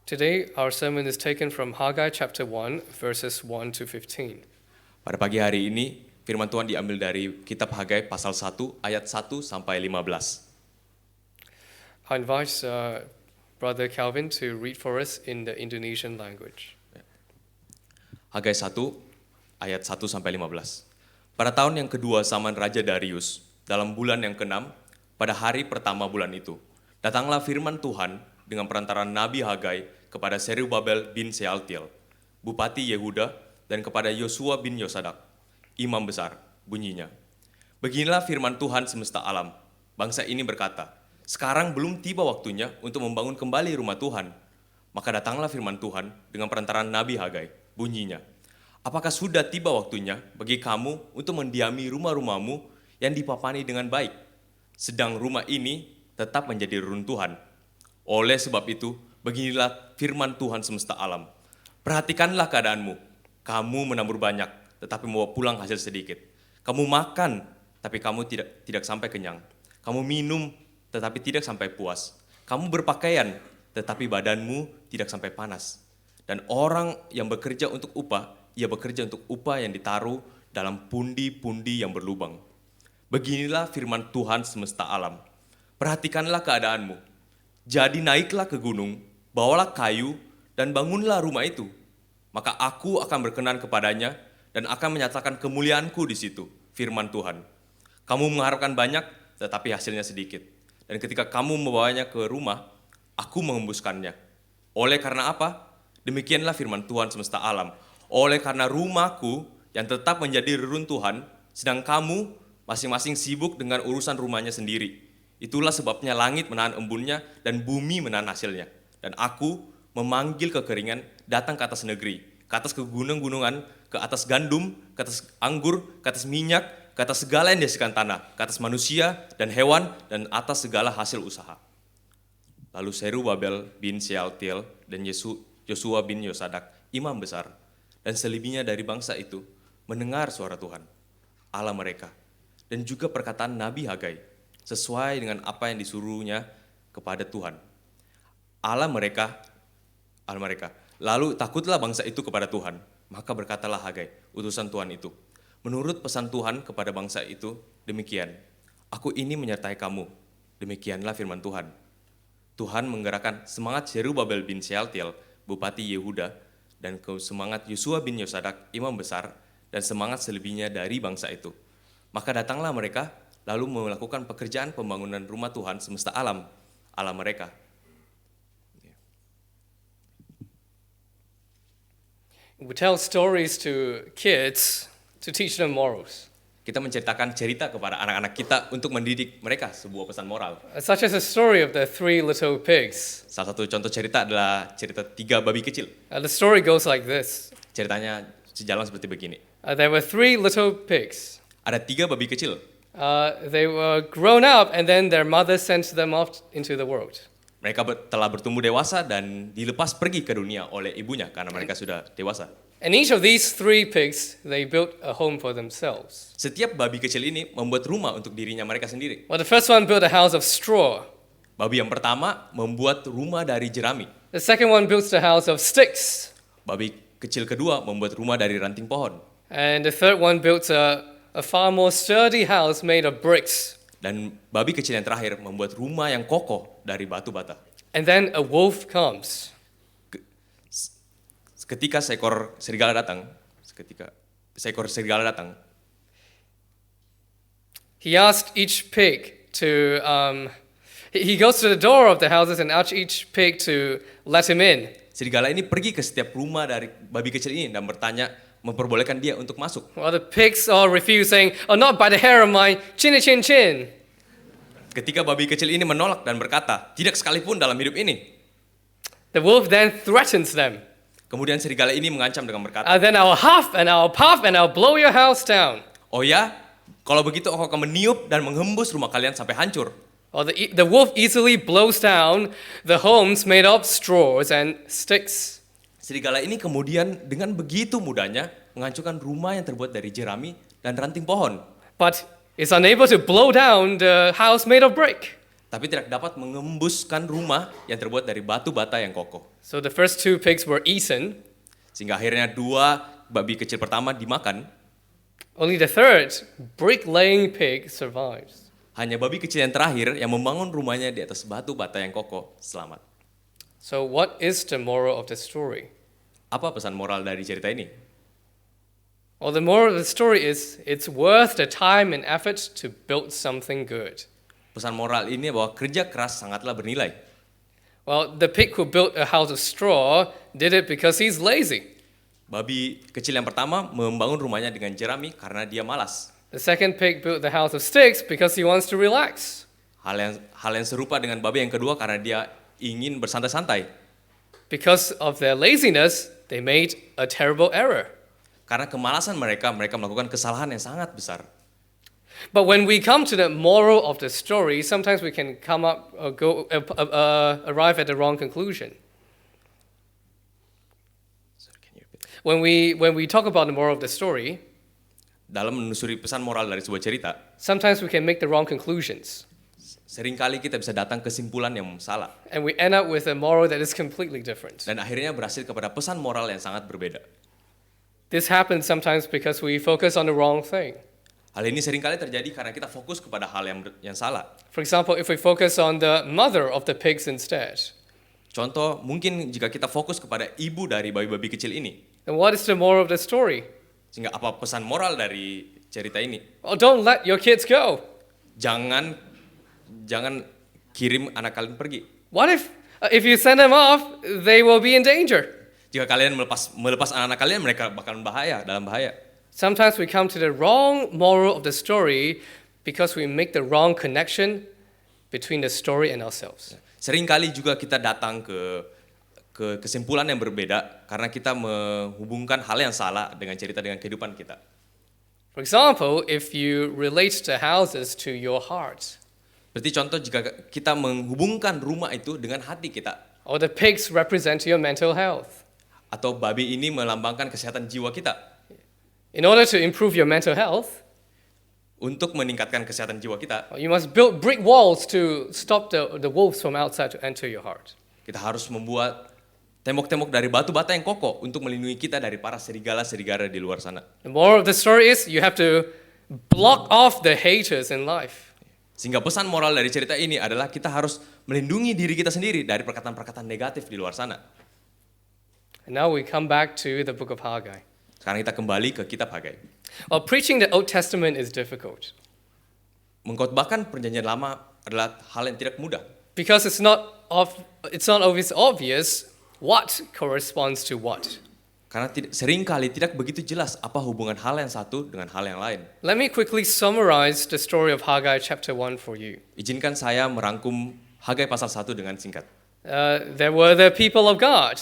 Today, our sermon is taken from Haggai chapter 1, verses 1 to 15. Pada pagi hari ini, firman Tuhan diambil dari kitab Haggai pasal 1 ayat 1 sampai 15. I invite Brother Calvin to read for us in the Indonesian language. Haggai 1 ayat 1 sampai 15. Pada tahun yang kedua zaman Raja Darius, dalam bulan yang ke-6, pada hari pertama bulan itu, datanglah firman Tuhan dengan perantaraan Nabi Haggai kepada Zerubabel bin Shealtiel, Bupati Yehuda, dan kepada Yosua bin Yosadak, Imam Besar, bunyinya. Beginilah firman Tuhan semesta alam. Bangsa ini berkata, sekarang belum tiba waktunya untuk membangun kembali rumah Tuhan. Maka datanglah firman Tuhan dengan perantaraan Nabi Haggai, bunyinya. Apakah sudah tiba waktunya bagi kamu untuk mendiami rumah-rumahmu yang dipapani dengan baik, sedang rumah ini tetap menjadi reruntuhan? Oleh sebab itu, beginilah firman Tuhan semesta alam. Perhatikanlah keadaanmu. Kamu menabur banyak, tetapi membawa pulang hasil sedikit. Kamu makan, tapi kamu tidak sampai kenyang. Kamu minum, tetapi tidak sampai puas. Kamu berpakaian, tetapi badanmu tidak sampai panas. Dan orang yang bekerja untuk upah, ia bekerja untuk upah yang ditaruh dalam pundi-pundi yang berlubang. Beginilah firman Tuhan semesta alam. Perhatikanlah keadaanmu. Jadi naiklah ke gunung, bawalah kayu, dan bangunlah rumah itu. Maka aku akan berkenan kepadanya, dan akan menyatakan kemuliaanku di situ, firman Tuhan. Kamu mengharapkan banyak, tetapi hasilnya sedikit. Dan ketika kamu membawanya ke rumah, aku mengembuskannya. Oleh karena apa? Demikianlah firman Tuhan semesta alam. Oleh karena rumahku yang tetap menjadi reruntuhan, sedang kamu masing-masing sibuk dengan urusan rumahnya sendiri. Itulah sebabnya langit menahan embunnya dan bumi menahan hasilnya. Dan aku memanggil kekeringan datang ke atas negeri, ke atas gunung-gunungan, ke atas gandum, ke atas anggur, ke atas minyak, ke atas segala yang dihasilkan tanah, ke atas manusia dan hewan, dan atas segala hasil usaha. Lalu Zerubabel bin Shealtiel dan Yosua bin Yosadak, imam besar, dan selebihnya dari bangsa itu, mendengar suara Tuhan, Allah mereka, dan juga perkataan Nabi Haggai, sesuai dengan apa yang disuruhnya kepada Tuhan, Allah mereka. Lalu takutlah bangsa itu kepada Tuhan. Maka berkatalah Haggai, utusan Tuhan itu, menurut pesan Tuhan kepada bangsa itu, demikian, aku ini menyertai kamu. Demikianlah firman Tuhan. Tuhan menggerakkan semangat Zerubabel bin Shealtiel, Bupati Yehuda, dan semangat Yosua bin Yosadak, imam besar, dan semangat selebihnya dari bangsa itu. Maka datanglah mereka, lalu melakukan pekerjaan pembangunan rumah Tuhan semesta alam, Allah mereka. We tell stories to kids to teach them morals, Kita menceritakan cerita kepada anak-anak kita untuk mendidik mereka sebuah pesan moral. such as the story of the three little pigs. Salah satu contoh cerita adalah cerita 3 babi kecil. The story goes like this. Ceritanya sejalan seperti begini. There were three little pigs. Ada 3 babi kecil. They were grown up and then their mother sent them off into the world. Mereka telah bertumbuh dewasa dan dilepas pergi ke dunia oleh ibunya karena mereka sudah dewasa. And each of these three pigs, they built a home for themselves. Setiap babi kecil ini membuat rumah untuk dirinya mereka sendiri. Well, the first one built a house of straw. Babi yang pertama membuat rumah dari jerami. The second one built a house of sticks. Babi kecil kedua membuat rumah dari ranting pohon. And the third one built a far more sturdy house made of bricks. Dan babi kecil yang terakhir membuat rumah yang kokoh dari batu bata. And then a wolf comes. Ketika seekor serigala datang, He asked each pig to, he goes to the door of the houses and asks each pig to let him in. serigala ini pergi ke setiap rumah dari babi kecil ini dan bertanya, memperbolehkan dia untuk masuk. Well, the pigs all refuse, saying, "Oh, not by the hair of my chinny chin chin." Ketika babi kecil ini menolak dan berkata, tidak sekalipun dalam hidup ini. The wolf then threatens them. Kemudian serigala ini mengancam dengan berkata, Then I'll huff and I'll puff and I'll blow your house down. oh ya, kalau begitu aku akan meniup dan menghembus rumah kalian sampai hancur. Or the wolf easily blows down the homes made of straws and sticks. Serigala ini kemudian dengan begitu mudahnya menghancurkan rumah yang terbuat dari jerami dan ranting pohon. But is unable to blow down the house made of brick. tapi tidak dapat mengembuskan rumah yang terbuat dari batu bata yang kokoh. So the first two pigs were eaten. Sehingga akhirnya dua babi kecil pertama dimakan, Only the third, brick-laying pig, survives. hanya babi kecil yang terakhir yang membangun rumahnya di atas batu bata yang kokoh selamat. So what is the moral of the story? Apa pesan moral dari cerita ini? Well, the moral of the story is it's worth the time and effort to build something good. Pesan moral ini bahwa kerja keras sangatlah bernilai. Well, the pig who built a house of straw did it because he's lazy. Babi kecil yang pertama membangun rumahnya dengan jerami karena dia malas. The second pig built the house of sticks because he wants to relax. Hal yang serupa dengan babi yang kedua karena dia ingin bersantai-santai. Because of their laziness, they made a terrible error. Karena kemalasan mereka melakukan kesalahan yang sangat besar. But when we come to the moral of the story, sometimes we can come up or arrive at the wrong conclusion. When we talk about the moral of the story, Dalam menelusuri pesan moral dari sebuah cerita, sometimes we can make the wrong conclusions, seringkali kita bisa datang kesimpulan yang salah. and we end up with a moral that is completely different. Dan akhirnya berhasil kepada pesan moral yang sangat berbeda. This happens sometimes because we focus on the wrong thing. Hal ini seringkali terjadi karena kita fokus kepada hal yang salah. For example, if we focus on the mother of the pigs instead, Contoh, mungkin jika kita fokus kepada ibu dari babi-babi kecil ini, then what is the moral of the story? sehingga apa pesan moral dari cerita ini? Oh, don't let your kids go. Jangan kirim anak kalian pergi. What if you send them off, they will be in danger? Jika kalian melepas anak-anak kalian, mereka bakal dalam bahaya. Sometimes we come to the wrong moral of the story because we make the wrong connection between the story and ourselves. Seringkali juga kita datang ke kesimpulan yang berbeda karena kita menghubungkan hal yang salah dengan cerita dengan kehidupan kita. For example, if you relate the houses to your heart, Seperti contoh jika kita menghubungkan rumah itu dengan hati kita, or the pigs represent your mental health. atau babi ini melambangkan kesehatan jiwa kita. In order to improve your mental health, Untuk meningkatkan kesehatan jiwa kita, you must build brick walls to stop the wolves from outside to enter your heart. kita harus membuat tembok-tembok dari batu bata yang kokoh untuk melindungi kita dari para serigala-serigala di luar sana. The moral of the story is you have to block off the haters in life. Sehingga pesan moral dari cerita ini adalah kita harus melindungi diri kita sendiri dari perkataan-perkataan negatif di luar sana. And now we come back to the book of Haggai. Sekarang kita kembali ke kitab Hagai. Well, preaching the Old Testament is difficult Mengkhotbahkan perjanjian lama adalah hal yang tidak mudah. because it's not always obvious what corresponds to what. Karena seringkali tidak begitu jelas apa hubungan hal yang satu dengan hal yang lain. Let me quickly summarize the story of Haggai chapter 1 for you. Izinkan saya merangkum Hagai pasal 1 dengan singkat. There were the people of God,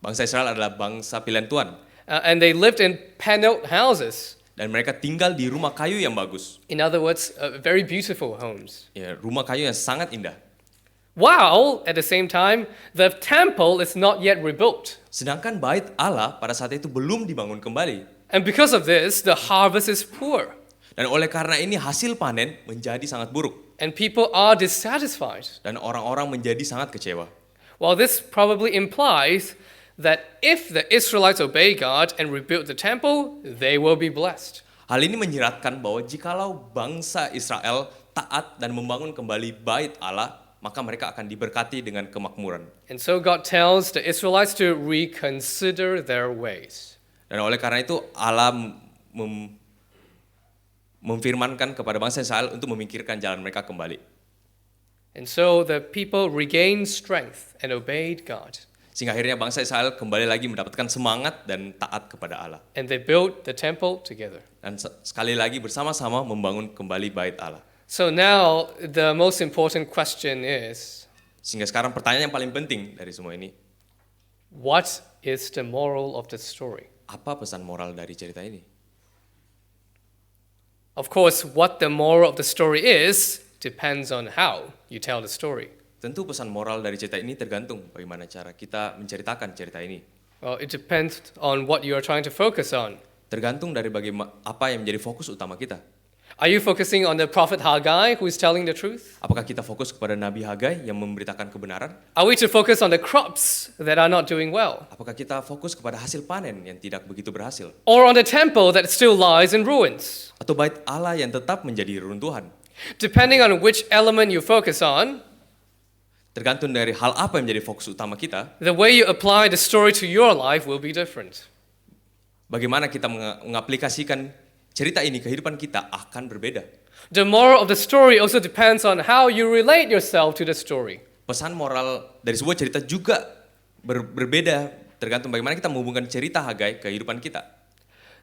Bangsa Israel adalah bangsa pilihan Tuhan. and they lived in paneled houses. Dan mereka tinggal di rumah kayu yang bagus. In other words, very beautiful homes. Ya, rumah kayu yang sangat indah. While, at the same time, the temple is not yet rebuilt. Sedangkan bait Allah pada saat itu belum dibangun kembali. And because of this, the harvest is poor. Dan oleh karena ini hasil panen menjadi sangat buruk. And people are dissatisfied. Dan orang-orang menjadi sangat kecewa. Well, this probably implies that if the Israelites obey God and rebuild the temple, they will be blessed. Hal ini menyiratkan bahwa jikalau bangsa Israel taat dan membangun kembali bait Allah, maka mereka akan diberkati dengan kemakmuran. And so God tells the Israelites to reconsider their ways. Dan oleh karena itu Allah memfirmankan kepada bangsa Israel untuk memikirkan jalan mereka kembali. And so the people regained strength and obeyed God. Sehingga akhirnya bangsa Israel kembali lagi mendapatkan semangat dan taat kepada Allah. And they built the temple together. Dan sekali lagi bersama-sama membangun kembali bait Allah. So now the most important question is, Sehingga sekarang pertanyaan yang paling penting dari semua ini, what is the moral of the story? apa pesan moral dari cerita ini? Of course, what the moral of the story is depends on how you tell the story. Tentu pesan moral dari cerita ini tergantung bagaimana cara kita menceritakan cerita ini. Well, it depends on what you are trying to focus on. Tergantung dari apa yang menjadi fokus utama kita. Are you focusing on the prophet Haggai who is telling the truth? Apakah kita fokus kepada Nabi Hagai yang memberitakan kebenaran? Are we to focus on the crops that are not doing well? Apakah kita fokus kepada hasil panen yang tidak begitu berhasil? Or on the temple that still lies in ruins? Atau bait Allah yang tetap menjadi reruntuhan? Depending on which element you focus on, Tergantung dari hal apa yang menjadi fokus utama kita, the way you apply the story to your life will be different. bagaimana kita mengaplikasikan cerita ini kehidupan kita akan berbeda. The moral of the story also depends on how you relate yourself to the story. Pesan moral dari sebuah cerita juga berbeda tergantung bagaimana kita menghubungkan cerita Hagai ke kehidupan kita.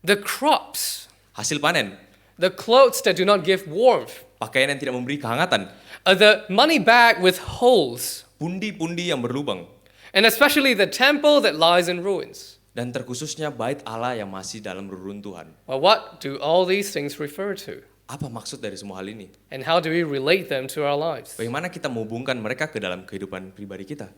The crops, Hasil panen, the clothes that do not give warmth, pakaian yang tidak memberi kehangatan, the money bag with holes, pundi-pundi yang berlubang, and especially the temple that lies in ruins. dan terkhususnya bait Allah yang masih dalam reruntuhan. Well, what do all these things refer to? Apa maksud dari semua hal ini? And how do we relate them to our lives? Bagaimana kita menghubungkan mereka ke dalam kehidupan pribadi kita?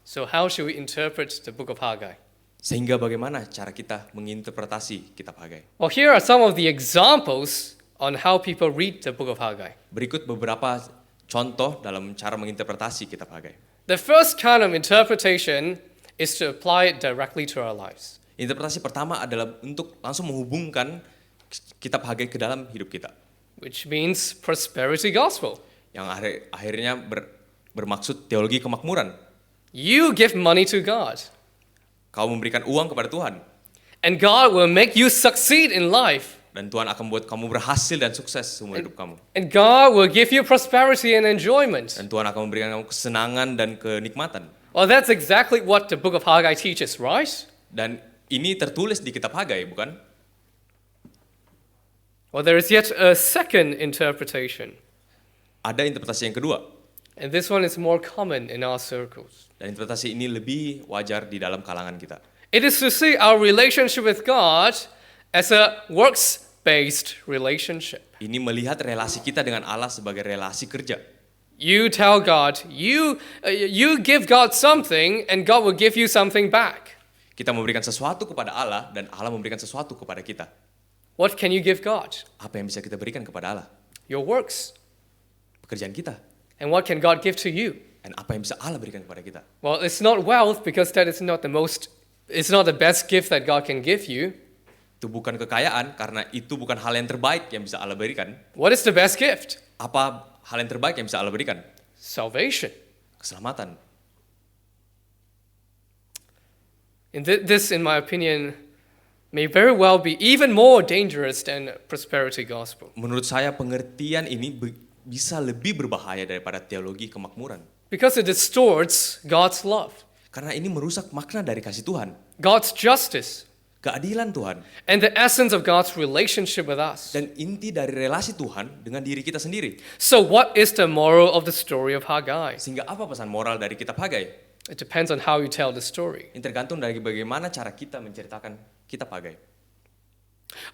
So how should we interpret the book of Haggai? Sehingga bagaimana cara kita menginterpretasi kitab Hagai? Well, here are some of the examples on how people read the book of Haggai. Berikut beberapa contoh dalam cara menginterpretasi kitab Hagai. The first kind of interpretation is to apply it directly to our lives. Interpretasi pertama adalah untuk langsung menghubungkan kitab Hagai ke dalam hidup kita. Which means prosperity gospel. Yang akhirnya bermaksud teologi kemakmuran. You give money to God, Kau memberikan uang kepada Tuhan. and God will make you succeed in life. Dan Tuhan akan membuat kamu berhasil dan sukses seumur hidup kamu. And God will give you prosperity and enjoyment. Dan Tuhan akan memberikan kamu kesenangan dan kenikmatan. Well, that's exactly what the book of Haggai teaches, right? Dan ini tertulis di kitab Hagai, bukan? Well, there is yet a second interpretation. Ada interpretasi yang kedua. And this one is more common in our circles. Dan interpretasi ini lebih wajar di dalam kalangan kita. It is to see our relationship with God as a works-based relationship. Ini melihat relasi kita dengan Allah sebagai relasi kerja. You tell God, you give God something, and God will give you something back. Kita memberikan sesuatu kepada Allah dan Allah memberikan sesuatu kepada kita. What can you give God? Apa yang bisa kita berikan kepada Allah? Your works. Pekerjaan kita. And what can God give to you? Dan apa yang bisa Allah berikan kepada kita? Well, it's not wealth because that is not it's not the best gift that God can give you. Itu bukan kekayaan karena itu bukan hal yang terbaik yang bisa Allah berikan. What is the best gift? Apa hal yang terbaik yang bisa Allah berikan? Salvation. Keselamatan. And this, in my opinion, may very well be even more dangerous than prosperity gospel. Menurut saya pengertian ini bisa lebih berbahaya daripada teologi kemakmuran. Because it distorts God's love, Karena ini merusak makna dari kasih Tuhan. God's justice, Keadilan Tuhan. and the essence of God's relationship with us. Dan inti dari relasi Tuhan dengan diri kita sendiri. So what is the moral of the story of Haggai? Sehingga apa pesan moral dari kitab Hagai? It depends on how you tell the story. Ini tergantung dari bagaimana cara kita menceritakan kitab Hagai.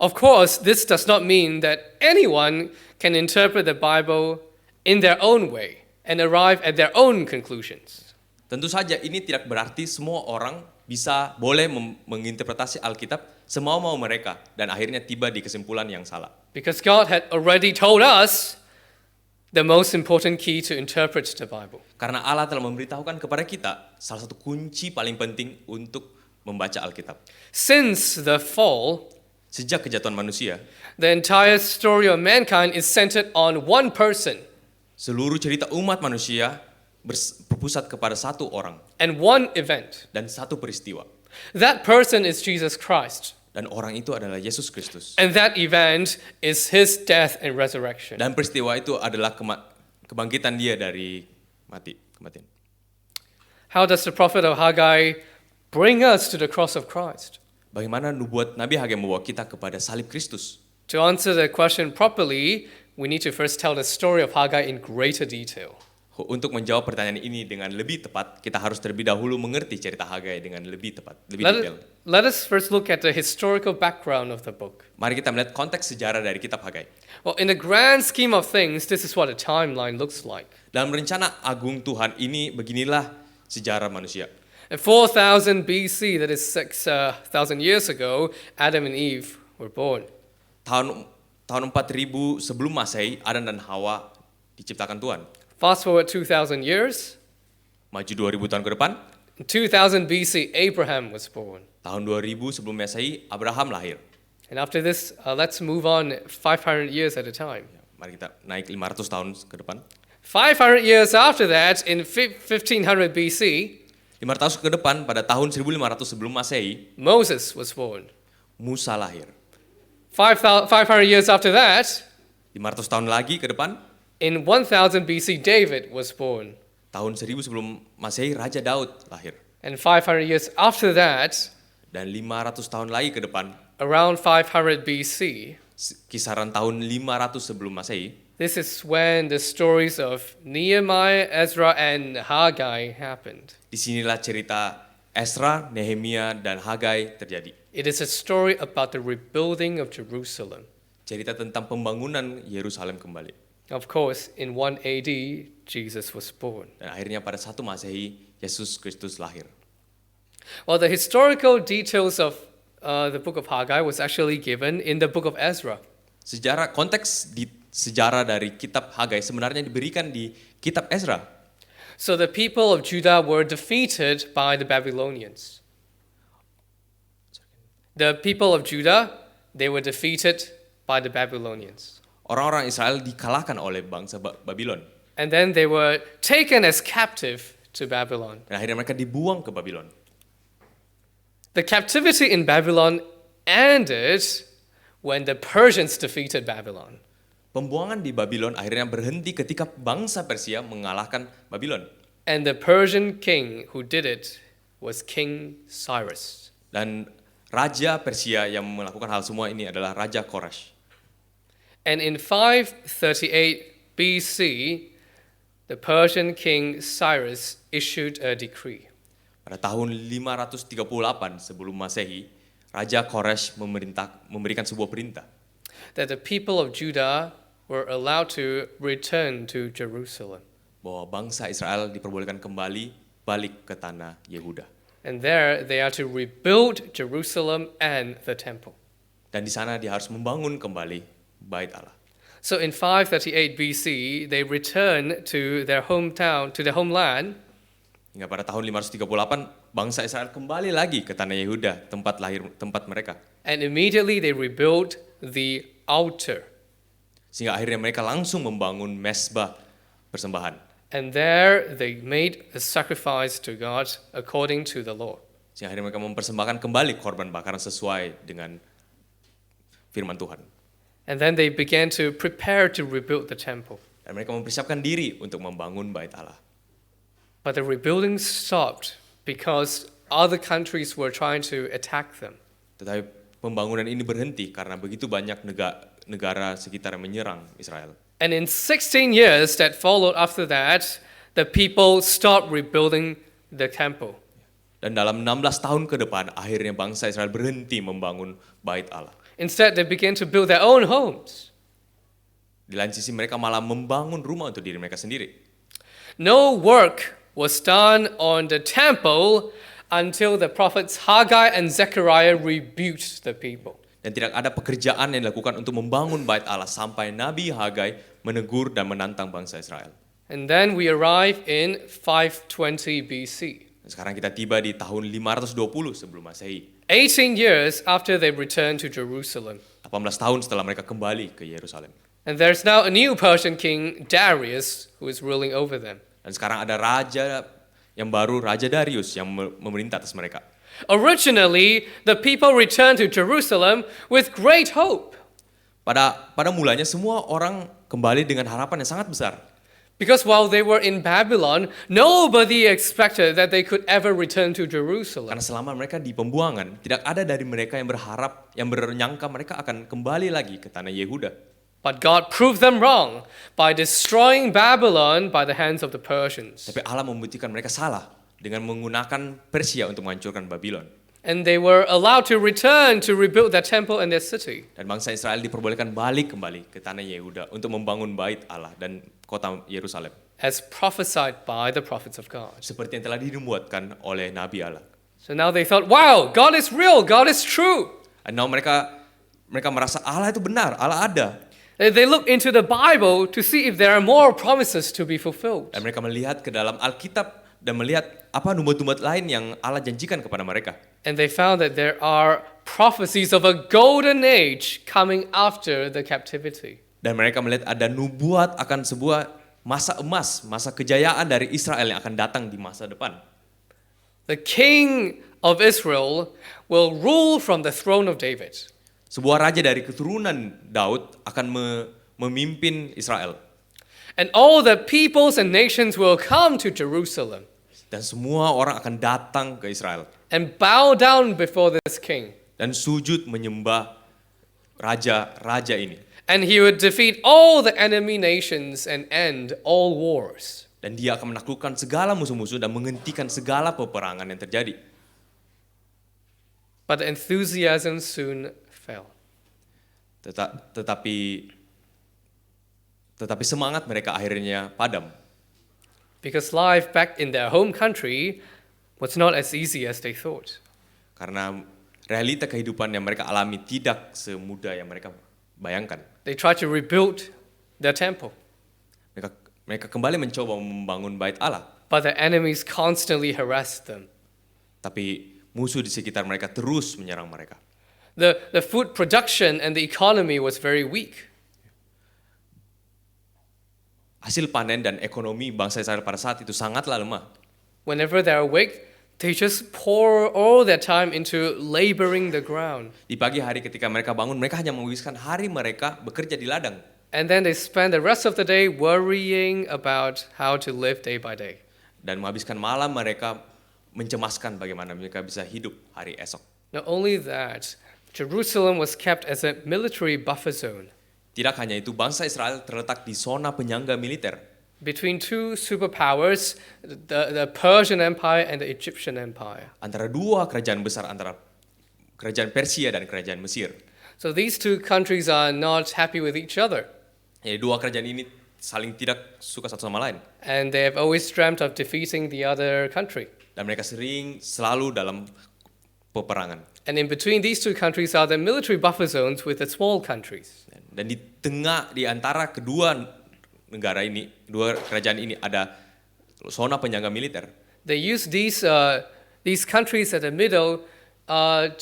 Of course, this does not mean that anyone can interpret the Bible in their own way and arrive at their own conclusions. Tentu saja ini tidak berarti semua orang boleh menginterpretasi Alkitab semau-mau mereka dan akhirnya tiba di kesimpulan yang salah. Because God had already told us the most important key to interpret the Bible. Karena Allah telah memberitahukan kepada kita salah satu kunci paling penting untuk membaca Alkitab. Since the fall, Sejak kejatuhan manusia, the entire story of mankind is centered on one person seluruh cerita umat manusia berpusat kepada satu orang and one event. dan satu peristiwa. That person is Jesus Christ, Dan orang itu adalah Yesus Kristus. and that event is his death and resurrection. Dan peristiwa itu adalah kebangkitan dia dari kematian. How does the prophet of Haggai bring us to the cross of Christ? Bagaimana nubuat Nabi Hagai membawa kita kepada salib Kristus? To answer the question properly, we need to first tell the story of Haggai in greater detail. Untuk menjawab pertanyaan ini dengan lebih tepat, kita harus terlebih dahulu mengerti cerita Hagai dengan lebih tepat, lebih detail. Let us first look at the historical background of the book. Mari kita melihat konteks sejarah dari kitab Hagai. Well, in the grand scheme of things, this is what a timeline looks like. Dalam rencana agung Tuhan ini, beginilah sejarah manusia. In 4000 BC, that is 6,000 years ago, Adam and Eve were born. Tahun tahun 4000 sebelum Masehi, Adam dan Hawa diciptakan Tuhan. Fast forward 2,000 years. Maju 2000 tahun ke depan, In 2000 BC, Abraham was born. tahun 2000 sebelum Masehi, Abraham lahir. And after this, let's move on 500 years at a time. Mari kita naik 500 tahun ke depan. 500 years after that, in 1500 BC, 500 tahun ke depan, pada tahun 1500 sebelum Masehi, Moses was born. Musa lahir. 500 years after that, 500 tahun lagi ke depan, in 1000 BC, David was born. tahun 1000 sebelum Masehi, Raja Daud lahir. And 500 years after that, Dan 500 tahun lagi ke depan, around 500 BC, kisaran tahun 500 sebelum Masehi, this is when the stories of Nehemiah, Ezra, and Haggai happened. disinilah cerita Esra, Nehemia, dan Hagai terjadi. It is a story about the rebuilding of Jerusalem. Cerita tentang pembangunan Yerusalem kembali. Of course, in 1 AD, Jesus was born. Dan akhirnya pada 1 Masehi, Yesus Kristus lahir. Well, the historical details of the book of Haggai was actually given in the book of Ezra. Konteks di sejarah dari kitab Hagai sebenarnya diberikan di kitab Ezra. So the people of Judah were defeated by the Babylonians. The people of Judah, they were defeated by the Babylonians. Orang-orang Israel dikalahkan oleh bangsa Babylon. And then they were taken as captive to Babylon. Dan akhirnya mereka dibuang ke Babylon. The captivity in Babylon ended when the Persians defeated Babylon. Pembuangan di Babylon akhirnya berhenti ketika bangsa Persia mengalahkan Babylon. And the Persian king who did it was King Cyrus. Dan raja Persia yang melakukan hal semua ini adalah Raja Koresh. And in 538 BC, the Persian king Cyrus issued a decree. Pada tahun 538 sebelum Masehi, Raja Koresh memberikan sebuah perintah That the people of Judah were allowed to return to Jerusalem. bahwa bangsa Israel diperbolehkan kembali balik ke tanah Yehuda. And there they are to rebuild Jerusalem and the temple. Dan di sana dia harus membangun kembali bait Allah. So in 538 BC, they returned to their hometown, to their homeland. Hingga pada tahun 538, bangsa Israel kembali lagi ke tanah Yehuda, tempat mereka. And immediately they rebuilt the altar. Sehingga akhirnya mereka langsung membangun mesbah persembahan. And there they made a sacrifice to God according to the law. Sehingga akhirnya mereka mempersembahkan kembali korban bakaran sesuai dengan firman Tuhan. And then they began to prepare to rebuild the temple. Dan mereka mempersiapkan diri untuk membangun bait Allah. But the rebuilding stopped because other countries were trying to attack them. Tetapi pembangunan ini berhenti karena begitu banyak negara sekitar yang menyerang Israel. And in 16 years that followed after that, the people stopped rebuilding the temple. Dan dalam 16 tahun ke depan, akhirnya bangsa Israel berhenti membangun bait Allah. Instead, they began to build their own homes. Di lain sisi mereka malah membangun rumah untuk diri mereka sendiri. No work was done on the temple until the prophets Haggai and Zechariah rebuked the people. Dan tidak ada pekerjaan yang dilakukan untuk membangun bait Allah sampai Nabi Hagai menegur dan menantang bangsa Israel. And then we arrive in 520 BC. Dan sekarang kita tiba di tahun 520 sebelum Masehi. 18 years after they returned to Jerusalem. 18 tahun setelah mereka kembali ke Yerusalem. And there's now a new Persian king, Darius, who is ruling over them. Dan sekarang ada raja yang baru, Raja Darius, yang memerintah atas mereka. Originally, the people returned to Jerusalem with great hope. Pada mulanya semua orang kembali dengan harapan yang sangat besar. Because while they were in Babylon, nobody expected that they could ever return to Jerusalem. Karena selama mereka di pembuangan, tidak ada dari mereka yang berharap, yang bernyangka mereka akan kembali lagi ke tanah Yehuda. But God proved them wrong by destroying Babylon by the hands of the Persians. Tapi Allah membuktikan mereka salah dengan menggunakan Persia untuk menghancurkan Babylon. And they were allowed to return to rebuild their temple and their city. Dan bangsa Israel diperbolehkan balik kembali ke tanah Yehuda untuk membangun bait Allah dan kota Yerusalem. As prophesied by the prophets of God. Seperti yang telah dinubuatkan oleh Nabi Allah. So now they thought, wow, God is real, God is true. Dan now mereka merasa Allah itu benar, Allah ada. They look into the Bible to see if there are more promises to be fulfilled. Dan mereka melihat ke dalam Alkitab dan melihat apa nubuat-nubuat lain yang Allah janjikan kepada mereka. And they found that there are prophecies of a golden age coming after the captivity. Dan mereka melihat ada nubuat akan sebuah masa emas, masa kejayaan dari Israel yang akan datang di masa depan. The king of Israel will rule from the throne of David. Sebuah raja dari keturunan Daud akan memimpin Israel. And all the peoples and nations will come to Jerusalem Dan semua orang akan datang ke Israel. and bow down before this king. Dan sujud menyembah raja ini. And he would defeat all the enemy nations and end all wars. Dan dia akan menaklukkan segala musuh-musuh dan menghentikan segala peperangan yang terjadi. But the enthusiasm soon fell. Tetapi semangat mereka akhirnya padam. Because life back in their home country was not as easy as they thought. Karena realita kehidupan yang mereka alami tidak semudah yang mereka bayangkan. They tried to rebuild their temple, Mereka kembali mencoba membangun bait Allah. but the enemies constantly harassed them. Tapi musuh di sekitar mereka terus menyerang mereka. The food production and the economy was very weak. Hasil panen dan ekonomi bangsa Israel pada saat itu sangatlah lemah. Whenever they're awake, they just pour all their time into laboring the ground. Di pagi hari ketika mereka bangun, mereka hanya menghabiskan hari mereka bekerja di ladang. And then they spend the rest of the day worrying about how to live day by day. Dan menghabiskan malam mereka mencemaskan bagaimana mereka bisa hidup hari esok. Not only that, Jerusalem was kept as a military buffer zone Tidak hanya itu, bangsa Israel terletak di zona penyangga militer between two superpowers, the Persian Empire and the Egyptian Empire. antara dua kerajaan besar, antara kerajaan Persia dan kerajaan Mesir. So these two countries are not happy with each other, Jadi dua kerajaan ini saling tidak suka satu sama lain. and they have always dreamt of defeating the other country. Dan mereka selalu dalam peperangan. And in between these two countries are the military buffer zones with the small countries. Dan di antara kedua negara ini, dua kerajaan ini ada zona penyangga militer. They use these countries at the middle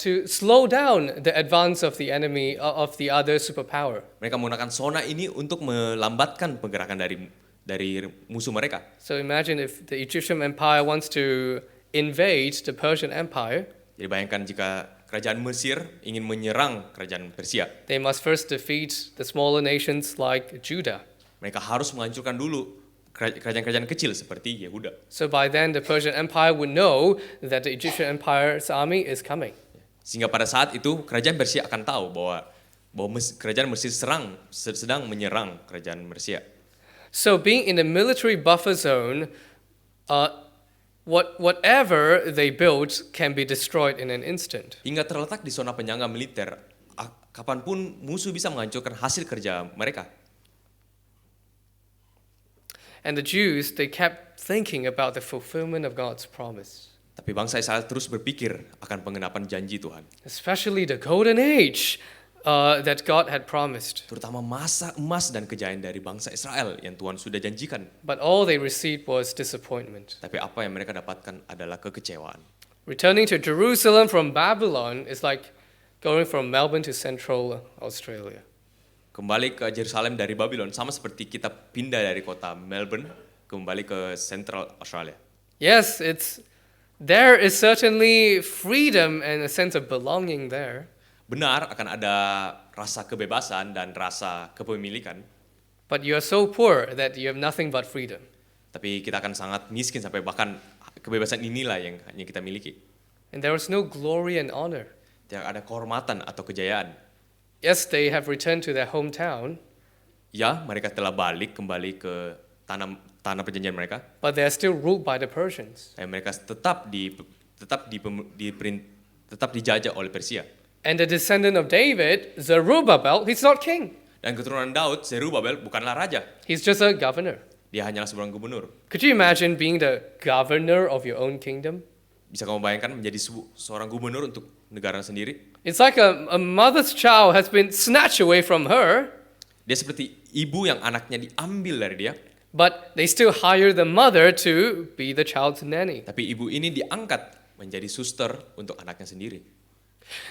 to slow down the advance of the enemy of the other superpower. Mereka menggunakan zona ini untuk melambatkan pergerakan dari musuh mereka. So imagine if the Egyptian Empire wants to invade the Persian Empire, Jadi bayangkan jika kerajaan Mesir ingin menyerang kerajaan Persia. they must first defeat the smaller nations like Judah. Mereka harus menghancurkan dulu kerajaan-kerajaan kecil seperti Yehuda. So by then the Persian Empire would know that the Egyptian Empire's army is coming. Sehingga pada saat itu kerajaan Persia akan tahu bahwa kerajaan Mesir sedang menyerang kerajaan Persia. So being in the military buffer zone, whatever they build can be destroyed in an instant. Hingga terletak di zona penyangga militer, kapanpun musuh bisa menghancurkan hasil kerja mereka. And the Jews, they kept thinking about the fulfillment of God's promise, Tapi bangsa Israel terus berpikir akan pengenapan janji Tuhan. especially the golden age that God had promised. Terutama masa emas dan kejayaan dari bangsa Israel yang Tuhan sudah janjikan. But all they received was disappointment. Tapi apa yang mereka dapatkan adalah kekecewaan. Returning to Jerusalem from Babylon is like going from Melbourne to Central Australia. Kembali ke Yerusalem dari Babylon sama seperti kita pindah dari kota Melbourne kembali ke Central Australia. Yes, there is certainly freedom and a sense of belonging there. Benar akan ada rasa kebebasan dan rasa kepemilikan, But you are so poor that you have nothing but freedom. tapi kita akan sangat miskin sampai bahkan kebebasan inilah yang hanya kita miliki. And there is no glory and honor. Tidak ada kehormatan atau kejayaan. Yes, they have returned to their hometown, Ya, mereka telah balik kembali ke tanah perjanjian mereka, but they are still ruled by the Persians. dan mereka tetap dijajah oleh Persia. And the descendant of David, Zerubbabel, he's not king. Dan keturunan Daud, Zerubabel bukanlah raja, He's just a governor. dia hanyalah seorang gubernur. Could you imagine being the governor of your own kingdom? Bisa kamu bayangkan menjadi seorang gubernur untuk negara sendiri? It's like a mother's child has been snatched away from her, Dia seperti ibu yang anaknya diambil dari dia, but they still hire the mother to be the child's nanny. tapi ibu ini diangkat menjadi suster untuk anaknya sendiri.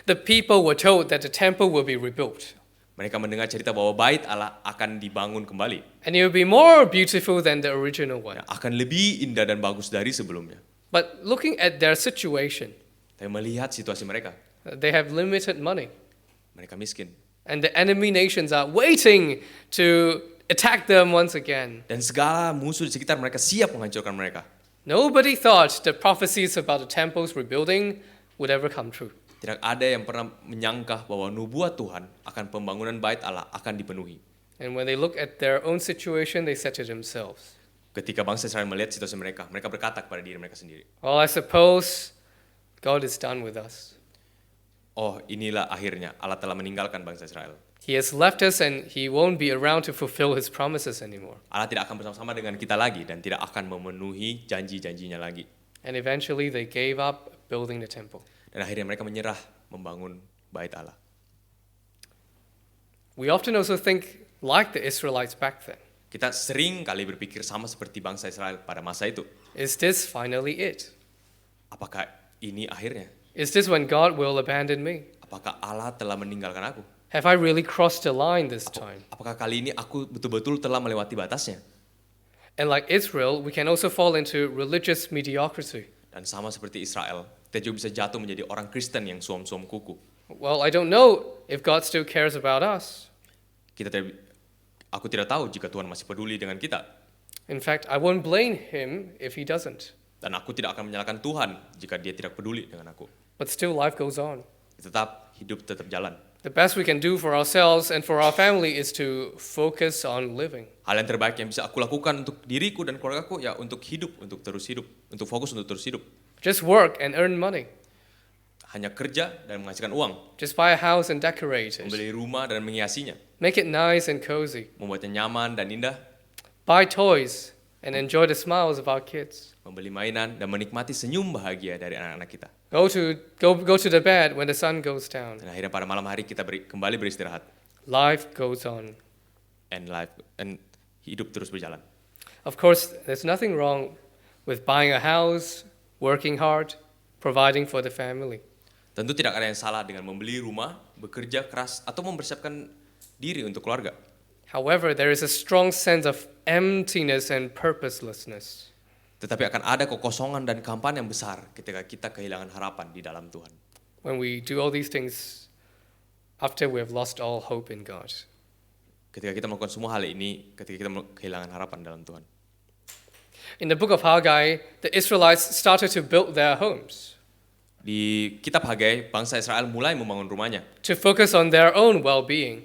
The people were told that the temple will be rebuilt, Mereka mendengar cerita bahwa bait Allah akan dibangun kembali, and it will be more beautiful than the original one. akan lebih indah dan bagus dari sebelumnya. But looking at their situation, Tapi melihat situasi mereka, they have limited money, mereka miskin. and the enemy nations are waiting to attack them once again. Dan segala musuh di sekitar mereka siap menghancurkan mereka. Nobody thought the prophecies about the temple's rebuilding would ever come true. Tidak ada yang pernah menyangka bahwa nubuat Tuhan akan pembangunan bait Allah akan dipenuhi. And when they look at their own situation, they said to themselves, Ketika bangsa Israel melihat situasi mereka, mereka berkata kepada diri mereka sendiri, well, I suppose God is done with us. oh inilah akhirnya Allah telah meninggalkan bangsa Israel. He has left us and he won't be around to fulfill his promises anymore. Allah tidak akan bersama-sama dengan kita lagi dan tidak akan memenuhi janji-janjinya lagi. And eventually they gave up building the temple. Dan akhirnya mereka menyerah membangun bait Allah. We often also think like the Israelites back then. Kita sering kali berpikir sama seperti bangsa Israel pada masa itu. Is this finally it? Apakah ini akhirnya? Is this when God will abandon me? Apakah Allah telah meninggalkan aku? Have I really crossed the line this time? Apakah kali ini aku betul-betul telah melewati batasnya? And like Israel, we can also fall into religious mediocrity. Dan sama seperti Israel, kita juga bisa jatuh menjadi orang Kristen yang suam-suam kuku. Well, I don't know if God still cares about us. Aku tidak tahu jika Tuhan masih peduli dengan kita. In fact, I won't blame him if he doesn't. Dan aku tidak akan menyalahkan Tuhan jika dia tidak peduli dengan aku. But still, life goes on. Hidup tetap jalan. The best we can do for ourselves and for our family is to focus on living. Hal yang terbaik yang bisa aku lakukan untuk diriku dan keluargaku ya untuk hidup, untuk terus hidup, untuk fokus untuk terus hidup. Just work and earn money. Hanya kerja dan menghasilkan uang, Just buy a house and decorate it. membeli rumah dan menghiasinya, Make it nice and cozy. membuatnya nyaman dan indah, Buy toys and enjoy the smiles of our kids. membeli mainan dan menikmati senyum bahagia dari anak-anak kita. Go to the bed when the sun goes down. Dan akhirnya pada malam hari kita kembali beristirahat Life goes on. and hidup terus berjalan. Of course, there's nothing wrong with buying a house, working hard, providing for the family. Tentu tidak ada yang salah dengan membeli rumah, bekerja keras, atau mempersiapkan diri untuk keluarga. However, there is a strong sense of emptiness and purposelessness. Tetapi akan ada kekosongan dan kehampaan yang besar ketika kita kehilangan harapan di dalam Tuhan. When we do all these things after we have lost all hope in God. Ketika kita melakukan semua hal ini, ketika kita kehilangan harapan dalam Tuhan. In the book of Haggai, the Israelites started to build their homes Di kitab Hagai, bangsa Israel mulai membangun rumahnya to focus on their own well-being.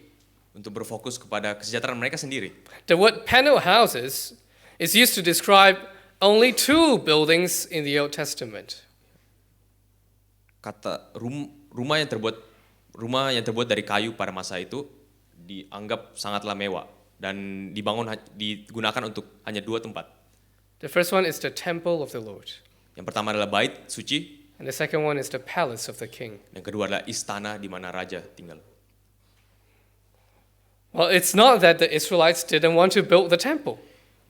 untuk berfokus kepada kesejahteraan mereka sendiri. The word panel houses is used to describe only 2 buildings in the Old Testament. Kata rumah yang terbuat dari kayu pada masa itu dianggap sangatlah mewah dan digunakan untuk hanya 2 tempat. The first one is the temple of the Lord, Yang pertama adalah bait suci, and the second one is the palace of the king. yang kedua adalah istana di mana raja tinggal. Well, it's not that the Israelites didn't want to build the temple.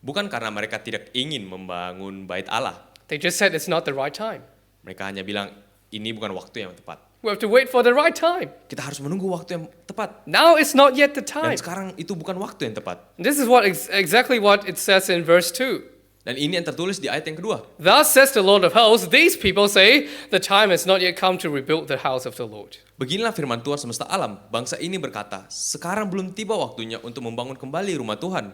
Bukan karena mereka tidak ingin membangun bait Allah. They just said it's not the right time. Mereka hanya bilang ini bukan waktu yang tepat. We have to wait for the right time. Kita harus menunggu waktu yang tepat. Now it's not yet the Dan time. sekarang itu bukan waktu yang tepat. This is exactly what it says in verse 2. Dan ini yang tertulis di ayat yang kedua. Thus says the Lord of hosts, these people say, the time has not yet come to rebuild the house of the Lord. Beginilah firman Tuhan semesta alam. Bangsa ini berkata, sekarang belum tiba waktunya untuk membangun kembali rumah Tuhan.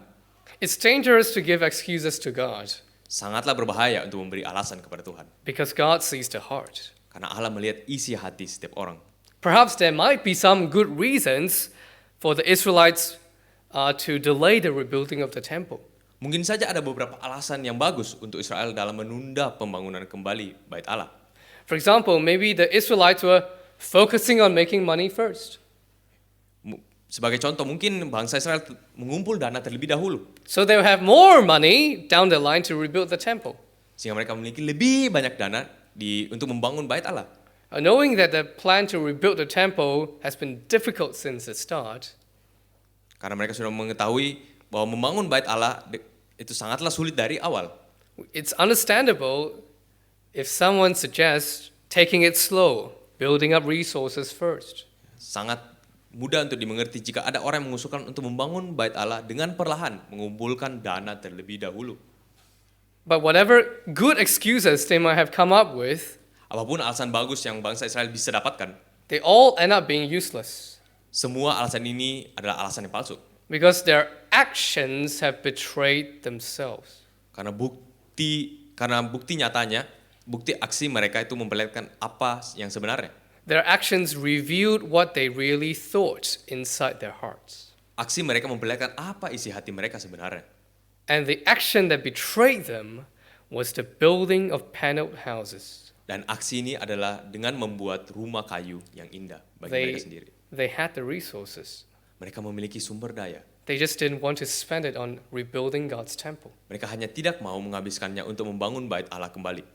It's dangerous to give excuses to God Sangatlah berbahaya untuk memberi alasan kepada Tuhan. because God sees the heart. Karena Allah melihat isi hati setiap orang. Perhaps there might be some good reasons for the Israelites to delay the rebuilding of the temple. Mungkin saja ada beberapa alasan yang bagus untuk Israel dalam menunda pembangunan kembali bait Allah. For example, maybe the Israelites were focusing on making money first. Sebagai contoh, mungkin bangsa Israel mengumpul dana terlebih dahulu. So they will have more money down the line to rebuild the temple. Sehingga mereka memiliki lebih banyak dana untuk membangun bait Allah. Knowing that the plan to rebuild the temple has been difficult since the start, Karena mereka sudah mengetahui bahwa membangun bait Allah itu sangatlah sulit dari awal. It's understandable if someone suggests taking it slow, building up resources first. Sangat mudah untuk dimengerti jika ada orang yang mengusulkan untuk membangun bait Allah dengan perlahan, mengumpulkan dana terlebih dahulu. But whatever good excuses they might have come up with, Apapun alasan bagus yang bangsa Israel bisa dapatkan, they all end up being useless semua alasan ini adalah alasan yang palsu. because their actions have betrayed themselves. Karena bukti nyatanya, bukti aksi mereka itu memperlihatkan apa yang sebenarnya. Their actions revealed what they really thought inside their hearts. Aksi mereka memperlihatkan apa isi hati mereka sebenarnya. And the action that betrayed them was the building of paneled houses. Dan aksi ini adalah dengan membuat rumah kayu yang indah bagi mereka sendiri. They had the resources. Mereka memiliki sumber daya. They just didn't want to spend it on rebuilding God's temple. Mereka hanya tidak mau menghabiskannya untuk membangun bait Allah kembali.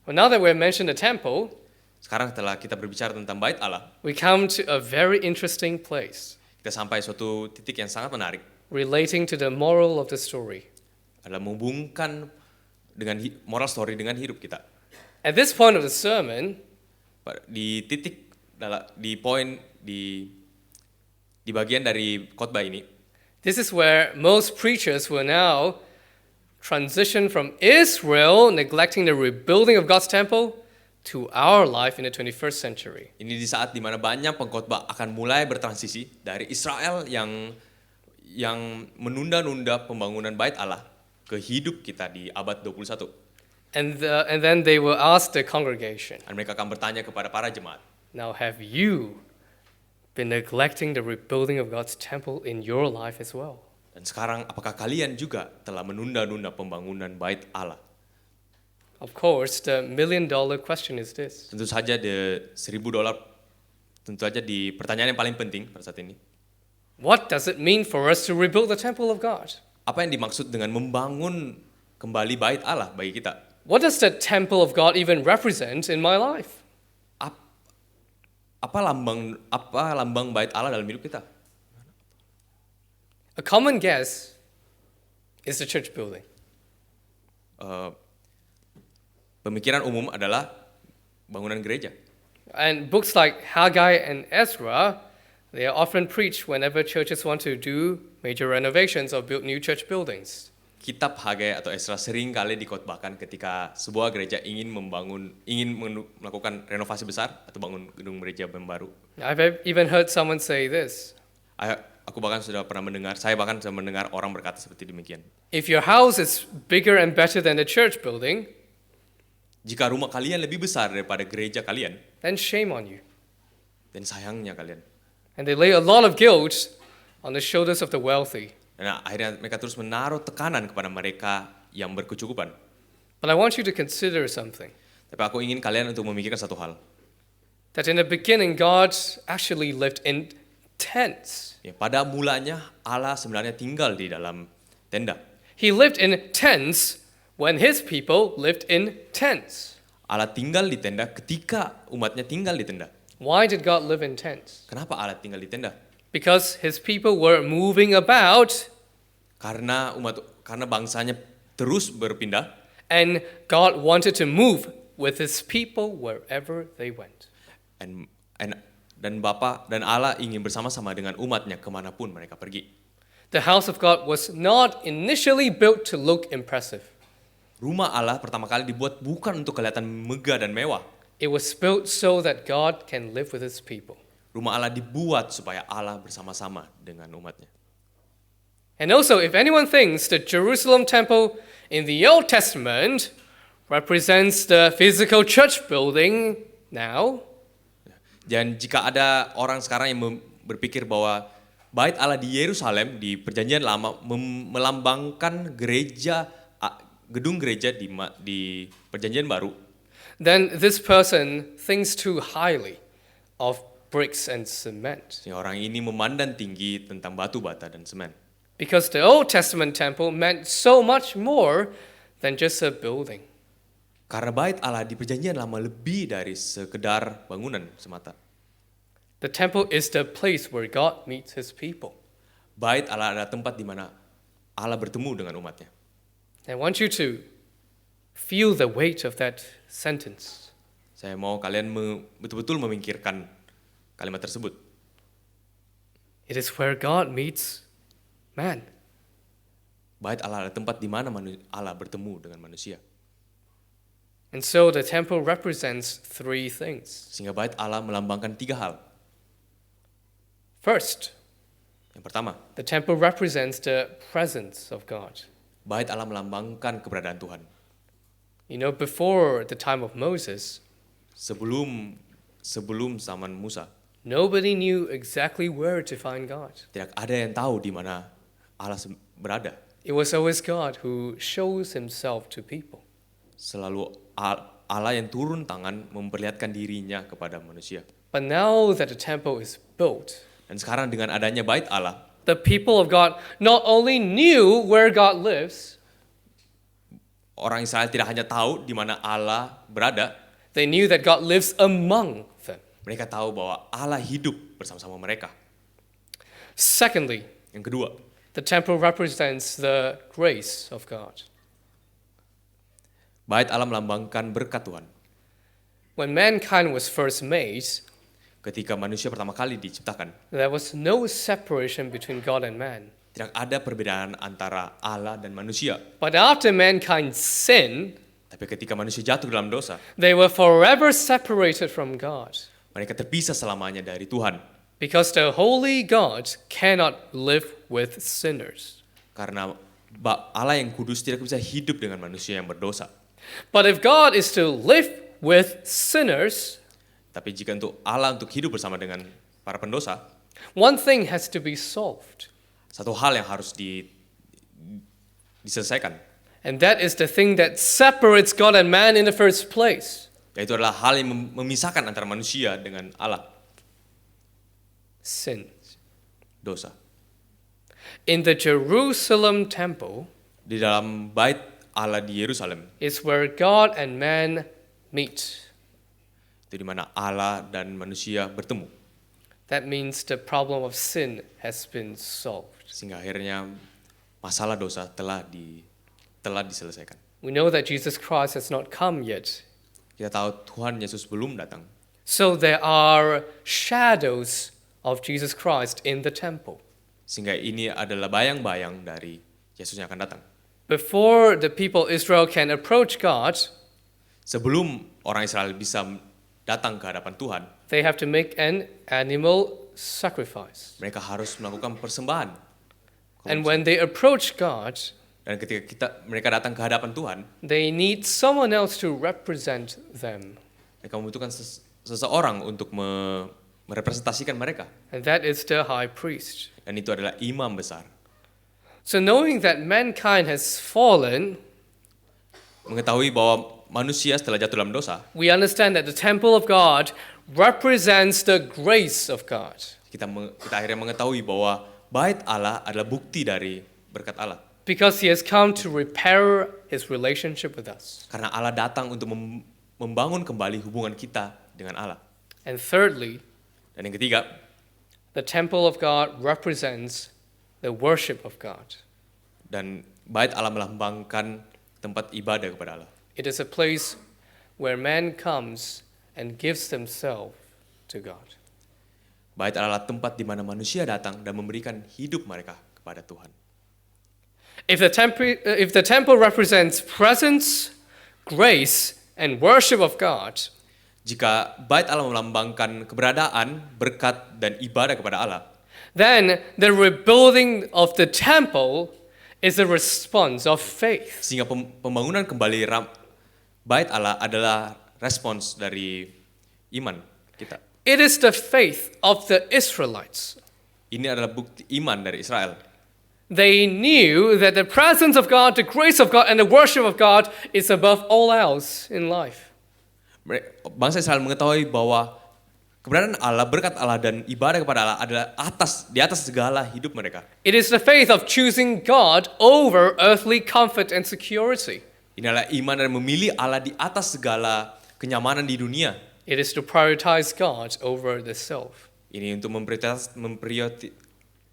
Well, now that we've mentioned the temple, Sekarang setelah kita berbicara tentang bait Allah, we come to a very interesting place kita sampai suatu titik yang sangat menarik. relating to the moral of the story. Adalah menghubungkan dengan moral story dengan hidup kita. At this point of the sermon, Di titik, di poin, di bagian dari khotbah ini, this is where most preachers will now transition from Israel neglecting the rebuilding of God's temple to our life in the 21st century. ini di saat dimana banyak pengkhotbah akan mulai bertransisi dari Israel yang menunda-nunda pembangunan bait Allah ke hidup kita di abad 21. And then they will ask the congregation, Dan mereka akan bertanya kepada para jemaat, now have you been neglecting the rebuilding of God's temple in your life as well? dan sekarang apakah kalian juga telah menunda-nunda pembangunan bait Allah? Of course, the million-dollar question is this. Tentu saja $1,000, tentu saja di pertanyaan yang paling penting pada saat ini. What does it mean for us to rebuild the temple of God? Apa yang dimaksud dengan membangun kembali bait Allah bagi kita? What does the temple of God even represent in my life? Apa lambang bait Allah dalam hidup kita? A common guess is the church building. Pemikiran umum adalah bangunan gereja. And books like Haggai and Ezra, they are often preached whenever churches want to do major renovations or build new church buildings. Kitab Haggai atau Esra sering kali dikhotbahkan ketika sebuah gereja ingin melakukan renovasi besar atau bangun gedung gereja yang baru. I've even heard someone say this. Aku bahkan sudah pernah mendengar, saya bahkan sudah mendengar orang berkata seperti demikian. If your house is bigger and better than the church building, Jika rumah kalian lebih besar daripada gereja kalian, then shame on you. dan sayangnya kalian. And they lay a lot of guilt on the shoulders of the wealthy. Dan akhirnya mereka terus menaruh tekanan kepada mereka yang berkecukupan. But I want you to consider something. Tapi aku ingin kalian untuk memikirkan satu hal. That in the beginning, God actually lived in tents. Ya, pada mulanya Allah sebenarnya tinggal di dalam tenda. He lived in tents when his people lived in tents. Allah tinggal di tenda ketika umatnya tinggal di tenda. Why did God live in tents? Kenapa Allah tinggal di tenda? Because his people were moving about, Karena bangsanya terus berpindah, and God wanted to move with his people wherever they went. dan Allah ingin bersama-sama dengan umatnya kemanapun mereka pergi. The house of God was not initially built to look impressive. Rumah Allah pertama kali dibuat bukan untuk kelihatan megah dan mewah. It was built so that God can live with his people. Rumah Allah dibuat supaya Allah bersama-sama dengan umatnya. And also, if anyone thinks the Jerusalem temple in the Old Testament represents the physical church building now, Dan jika ada orang sekarang yang berpikir bahwa bait Allah di Yerusalem di Perjanjian Lama melambangkan gedung gereja di Perjanjian Baru, then this person thinks too highly of bricks and cement. orang ini memandang tinggi tentang batu bata dan semen. Because the Old Testament temple meant so much more than just a building. Karena bait Allah di Perjanjian Lama lebih dari sekedar bangunan semata. The temple is the place where God meets his people. Bait Allah adalah tempat di mana Allah bertemu dengan umatnya. I want you to feel the weight of that sentence. Saya mau kalian betul-betul memikirkan kalimat tersebut. It is where God meets man. Bait Allah adalah tempat di mana Allah bertemu dengan manusia. And so the temple represents three things. Sehingga bait Allah melambangkan 3 hal. First, Yang pertama, the temple represents the presence of God. bait Allah melambangkan keberadaan Tuhan. You know, before the time of Moses, Sebelum zaman Musa, nobody knew exactly where to find God. tidak ada yang tahu di mana Allah berada. It was always God who shows himself to people. Selalu Allah yang turun tangan memperlihatkan dirinya kepada manusia. But now that the temple is built, Dan sekarang dengan adanya bait Allah, the people of God not only knew where God lives, orang Israel tidak hanya tahu di mana Allah berada, they knew that God lives among them. mereka tahu bahwa Allah hidup bersama-sama mereka. Secondly, Yang kedua, the temple represents the grace of God. bait Allah melambangkan berkat Tuhan. When mankind was first made, Ketika manusia pertama kali diciptakan, there was no separation between God and man. tidak ada perbedaan antara Allah dan manusia. But after mankind sinned, Tapi ketika manusia jatuh dalam dosa, they were forever separated from God. mereka terpisah selamanya dari Tuhan. Because the holy God cannot live with sinners. Karena Allah yang kudus tidak bisa hidup dengan manusia yang berdosa. But if God is to live with sinners, Tapi jika untuk Allah untuk hidup bersama dengan para pendosa, one thing has to be solved. satu hal yang harus diselesaikan, And that is the thing that separates God and man in the first place. yaitu adalah hal yang memisahkan antara manusia dengan Allah, Sin. dosa. In the Jerusalem temple Di dalam bait Allah di Yerusalem, is where God and man meet. itu di mana Allah dan manusia bertemu. That means the problem of sin has been solved. Sehingga akhirnya masalah dosa telah diselesaikan. We know that Jesus Christ has not come yet. Kita tahu Tuhan Yesus belum datang. So there are shadows of Jesus Christ in the temple. Sehingga ini adalah bayang-bayang dari Yesus yang akan datang. Before the people Israel can approach God, Sebelum orang Israel bisa datang ke hadapan Tuhan, they have to make an animal sacrifice. mereka harus melakukan persembahan. And when they approach God, Dan ketika mereka datang ke hadapan Tuhan, they need someone else to represent them. mereka membutuhkan seseorang untuk merepresentasikan mereka. And that is the high priest. Dan itu adalah imam besar. So knowing that mankind has fallen, Mengetahui bahwa manusia setelah jatuh dalam dosa, we understand that the temple of God represents the grace of God. kita akhirnya mengetahui bahwa bait Allah adalah bukti dari berkat Allah. Because he has come to repair his relationship with us. Karena Allah datang untuk membangun kembali hubungan kita dengan Allah. And thirdly, Dan yang ketiga, the temple of God represents the worship of God. dan bait Allah melambangkan tempat ibadah kepada Allah. It is a place where man comes and gives themselves to God. Bait Allah adalah tempat di mana manusia datang dan memberikan hidup mereka kepada Tuhan. If the temple represents presence, grace, and worship of God, Jika bait Allah melambangkan keberadaan, berkat, dan ibadah kepada Allah, then the rebuilding of the temple is a response of faith. sehingga pembangunan kembali bait Allah adalah respons dari iman kita. It is the faith of the Israelites. Ini adalah bukti iman dari Israel. They knew that the presence of God, the grace of God, and the worship of God is above all else in life. Bangsa Israel mengetahui bahwa keberadaan Allah, berkat Allah, dan ibadah kepada Allah adalah di atas segala hidup mereka. It is the faith of choosing God over earthly comfort and security. Ini adalah iman dan memilih Allah di atas segala kenyamanan di dunia. It is to prioritize God over the self. Ini untuk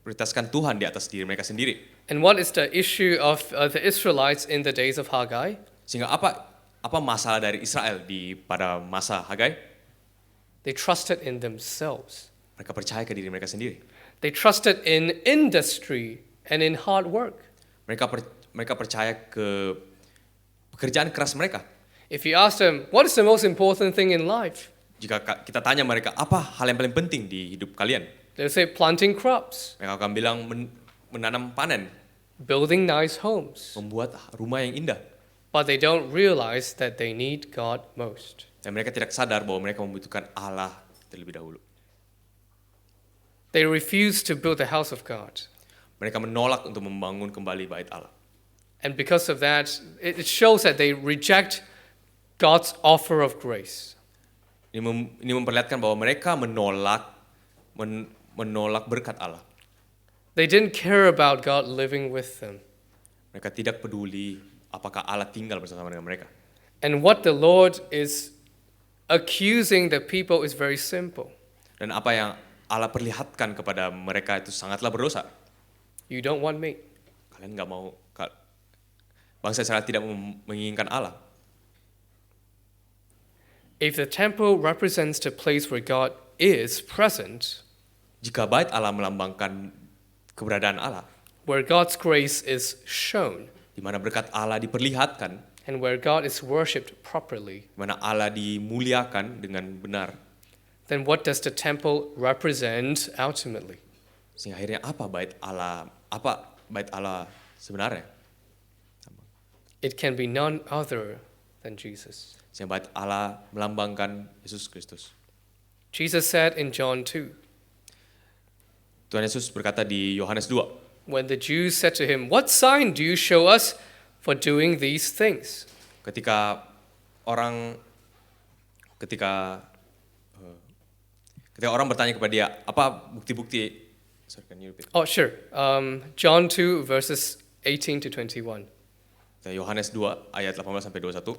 prioritaskan Tuhan di atas diri mereka sendiri. And what is the issue of the Israelites in the days of Haggai? Sehingga apa masalah dari Israel pada masa Hagai? They trusted in themselves. Mereka percaya ke diri mereka sendiri. They trusted in industry and in hard work. Mereka percaya ke pekerjaan keras mereka. If you ask them, what is the most important thing in life? Jika kita tanya mereka, apa hal yang paling penting di hidup kalian? They'll say planting crops, Mereka akan bilang menanam panen, building nice homes. membuat rumah yang indah. But they don't realize that they need God most. Dan mereka tidak sadar bahwa mereka membutuhkan Allah terlebih dahulu. They refuse to build the house of God. Mereka menolak untuk membangun kembali bait Allah. And because of that, it shows that they reject God's offer of grace. Ini memperlihatkan bahwa mereka menolak berkat Allah. They didn't care about God living with them. Mereka tidak peduli apakah Allah tinggal bersama dengan mereka. And what the Lord is accusing the people is very simple. Dan apa yang Allah perlihatkan kepada mereka itu sangatlah berdosa. You don't want me. Kalian nggak mau, bangsa Israel tidak menginginkan Allah. If the temple represents the place where God is present, Jika bait Allah melambangkan keberadaan Allah, where God's grace is shown, di mana berkat Allah diperlihatkan, and where God is worshipped properly, di mana Allah dimuliakan dengan benar, then what does the temple represent ultimately? sehingga akhirnya apa bait Allah sebenarnya? It can be none other than Jesus. Sehingga bait Allah melambangkan Yesus Kristus. Jesus said in John 2, Tuhan Yesus berkata di Yohanes 2, when the Jews said to him, "What sign do you show us for doing these things?" ketika orang bertanya kepada dia, apa bukti-bukti? Sorry, can you repeat? Oh, sure. John 2, verses 18 to 21. Yohanes 2 ayat 18 sampai 21.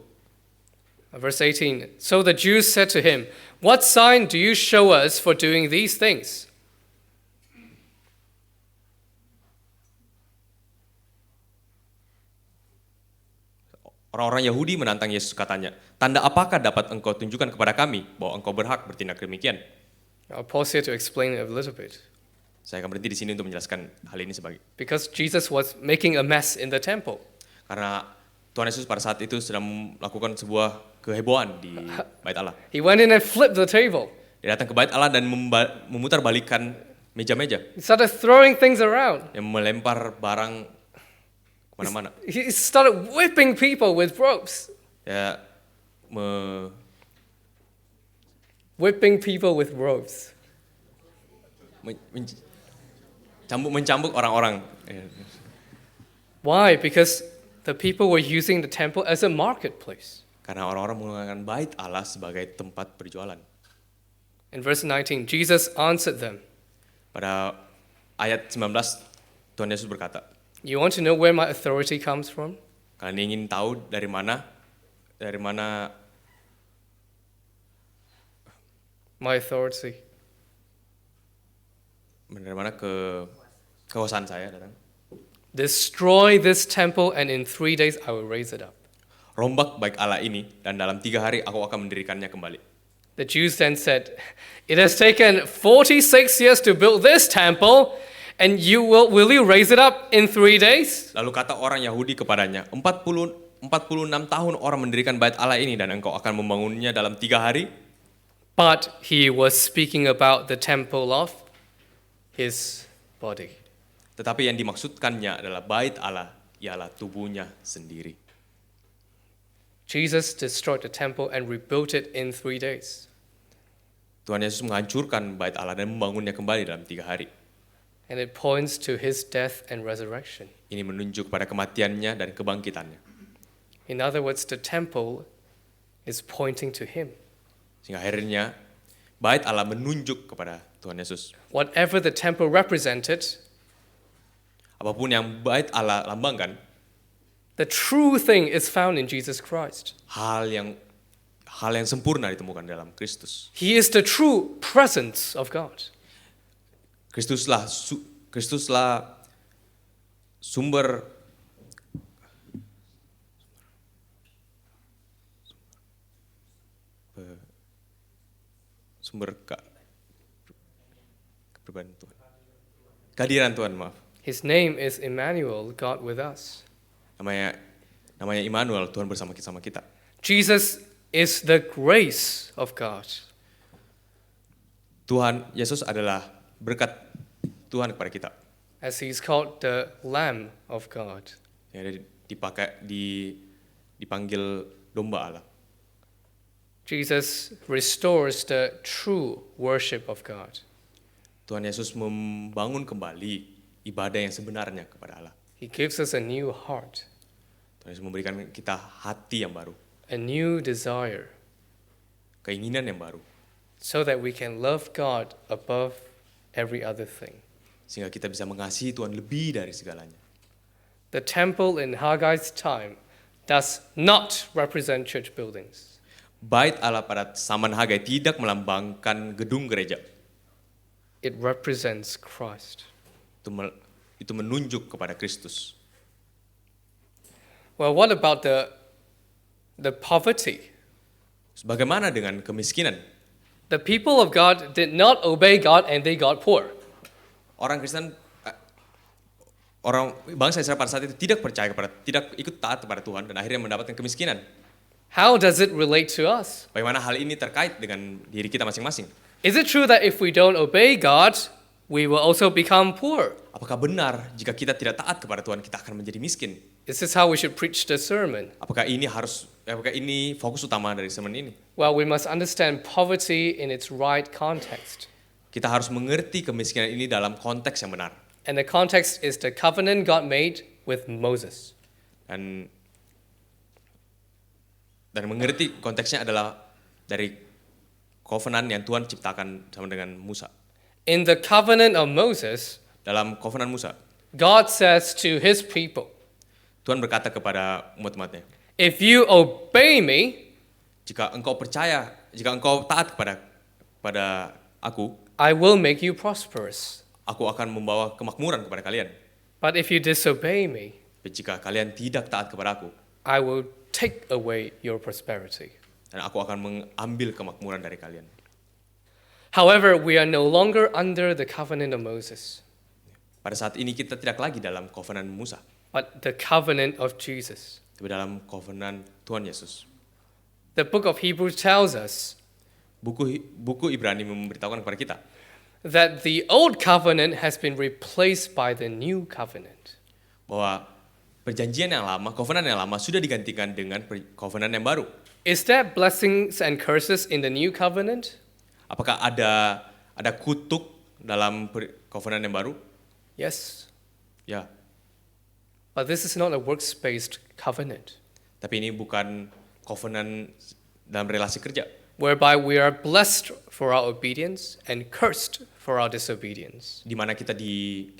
Verse 18. So the Jews said to him, "What sign do you show us for doing these things?" Orang-orang Yahudi menantang Yesus, katanya, "Tanda apakah dapat engkau tunjukkan kepada kami bahwa engkau berhak bertindak demikian?" I'll pause here to explain it a little bit. Saya akan berhenti di sini untuk menjelaskan hal ini Because Jesus was making a mess in the temple. karena Tuhan Yesus pada saat itu sedang melakukan sebuah kehebohan di bait Allah. He went in and flipped the table. Dia datang ke bait Allah dan memutarbalikkan meja-meja, He started throwing things around. yang melempar barang kemana-mana. He started whipping people with ropes. Ya, Whipping people with ropes. mencambuk orang-orang. Why? Because the people were using the temple as a marketplace. Karena orang-orang menggunakan bait Allah sebagai tempat berjualan. In verse 19, Jesus answered them, Pada ayat 19, Tuhan Yesus berkata, "You want to know where my authority comes from? kalian ingin tahu dari mana My authority. kekuasaan saya datang? Destroy this temple, and in 3 days I will raise it up." Rombak bait Allah ini, dan dalam 3 hari aku akan mendirikannya kembali. The Jews then said, "It has taken 46 years to build this temple, and will you raise it up in 3 days?" Lalu kata orang Yahudi kepadanya, 46 tahun orang mendirikan bait Allah ini, dan engkau akan membangunnya dalam 3 hari? But he was speaking about the temple of his body. Tetapi yang dimaksudkannya adalah bait Allah, ialah tubuhnya sendiri. Jesus destroyed the temple and rebuilt it in 3 days. Tuhan Yesus menghancurkan bait Allah dan membangunnya kembali dalam 3 hari. And it points to his death and resurrection. Ini menunjuk pada kematiannya dan kebangkitannya. In other words, the temple is pointing to him. Sehingga akhirnya bait Allah menunjuk kepada Tuhan Yesus. Whatever the temple represented, Apapun yang bait Allah lambangkan, the true thing is found in Jesus Christ. hal yang sempurna ditemukan dalam Kristus. He is the true presence of God. Kristuslah Kristuslah sumber kepribadian Tuhan. Kehadiran Tuhan, maaf. His name is Emmanuel, God with us. Namanya Immanuel, Tuhan bersama kita. Jesus is the grace of God. Tuhan Yesus adalah berkat Tuhan kepada kita. As he's called the Lamb of God. Yang dipanggil domba Allah. Jesus restores the true worship of God. Tuhan Yesus membangun kembali ibadah yang sebenarnya kepada Allah. He gives us a new heart, Tuhan Yesus memberikan kita hati yang baru, a new desire, keinginan yang baru, so that we can love God above every other thing. sehingga kita bisa mengasihi Tuhan lebih dari segalanya. The temple in Haggai's time does not represent church buildings. Bait Allah pada zaman Hagai tidak melambangkan gedung gereja. It represents Christ. Itu menunjuk kepada Kristus. Well, what about the poverty? Bagaimana dengan kemiskinan? The people of God did not obey God and they got poor. Orang Kristen, orang bangsa Israel pada saat itu tidak ikut taat kepada Tuhan dan akhirnya mendapatkan kemiskinan. How does it relate to us? Bagaimana hal ini terkait dengan diri kita masing-masing? Is it true that if we don't obey God, we will also become poor? Apakah benar jika kita tidak taat kepada Tuhan kita akan menjadi miskin? Is this how we should preach the sermon? Apakah ini fokus utama dari sermon ini? Well, we must understand poverty in its right context. Kita harus mengerti kemiskinan ini dalam konteks yang benar. And the context is the covenant God made with Moses. Dan mengerti konteksnya adalah dari covenant yang Tuhan ciptakan sama dengan Musa. In the covenant of Moses, Dalam covenant Musa, God says to his people, Tuhan berkata kepada umat-umatnya, if you obey me, jika engkau taat kepada aku, I will make you prosperous. aku akan membawa kemakmuran kepada kalian. But if you disobey me, Tapi jika kalian tidak taat kepada aku, I will take away your prosperity. dan aku akan mengambil kemakmuran dari kalian. However, we are no longer under the covenant of Moses, Pada saat ini kita tidak lagi dalam covenant Musa, but the covenant of Jesus. tapi dalam covenant Tuhan Yesus. The book of Hebrews tells us Buku Ibrani memberitahukan kepada kita that the old covenant has been replaced by the new covenant. bahwa perjanjian yang lama, covenant yang lama sudah digantikan dengan covenant yang baru. Is there blessings and curses in the new covenant? Apakah ada kutuk dalam covenant yang baru? Yes. Ya, But this is not a works-based covenant, tapi ini bukan covenant dalam relasi kerja, whereby we are blessed for our obedience and cursed for our disobedience. di mana kita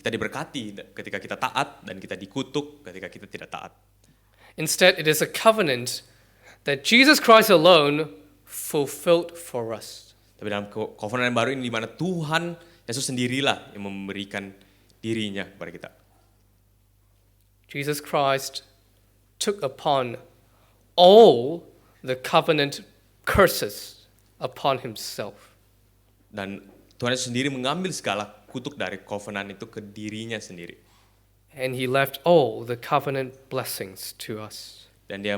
diberkati ketika kita taat dan kita dikutuk ketika kita tidak taat. Instead, it is a covenant that Jesus Christ alone fulfilled for us. Tapi dalam covenant yang baru ini di mana Tuhan Yesus sendirilah yang memberikan dirinya kepada kita. Jesus Christ took upon all the covenant curses upon himself. Dan Tuhan Yesus sendiri mengambil segala kutuk dari covenant itu ke dirinya sendiri. And he left all the covenant blessings to us. Dan dia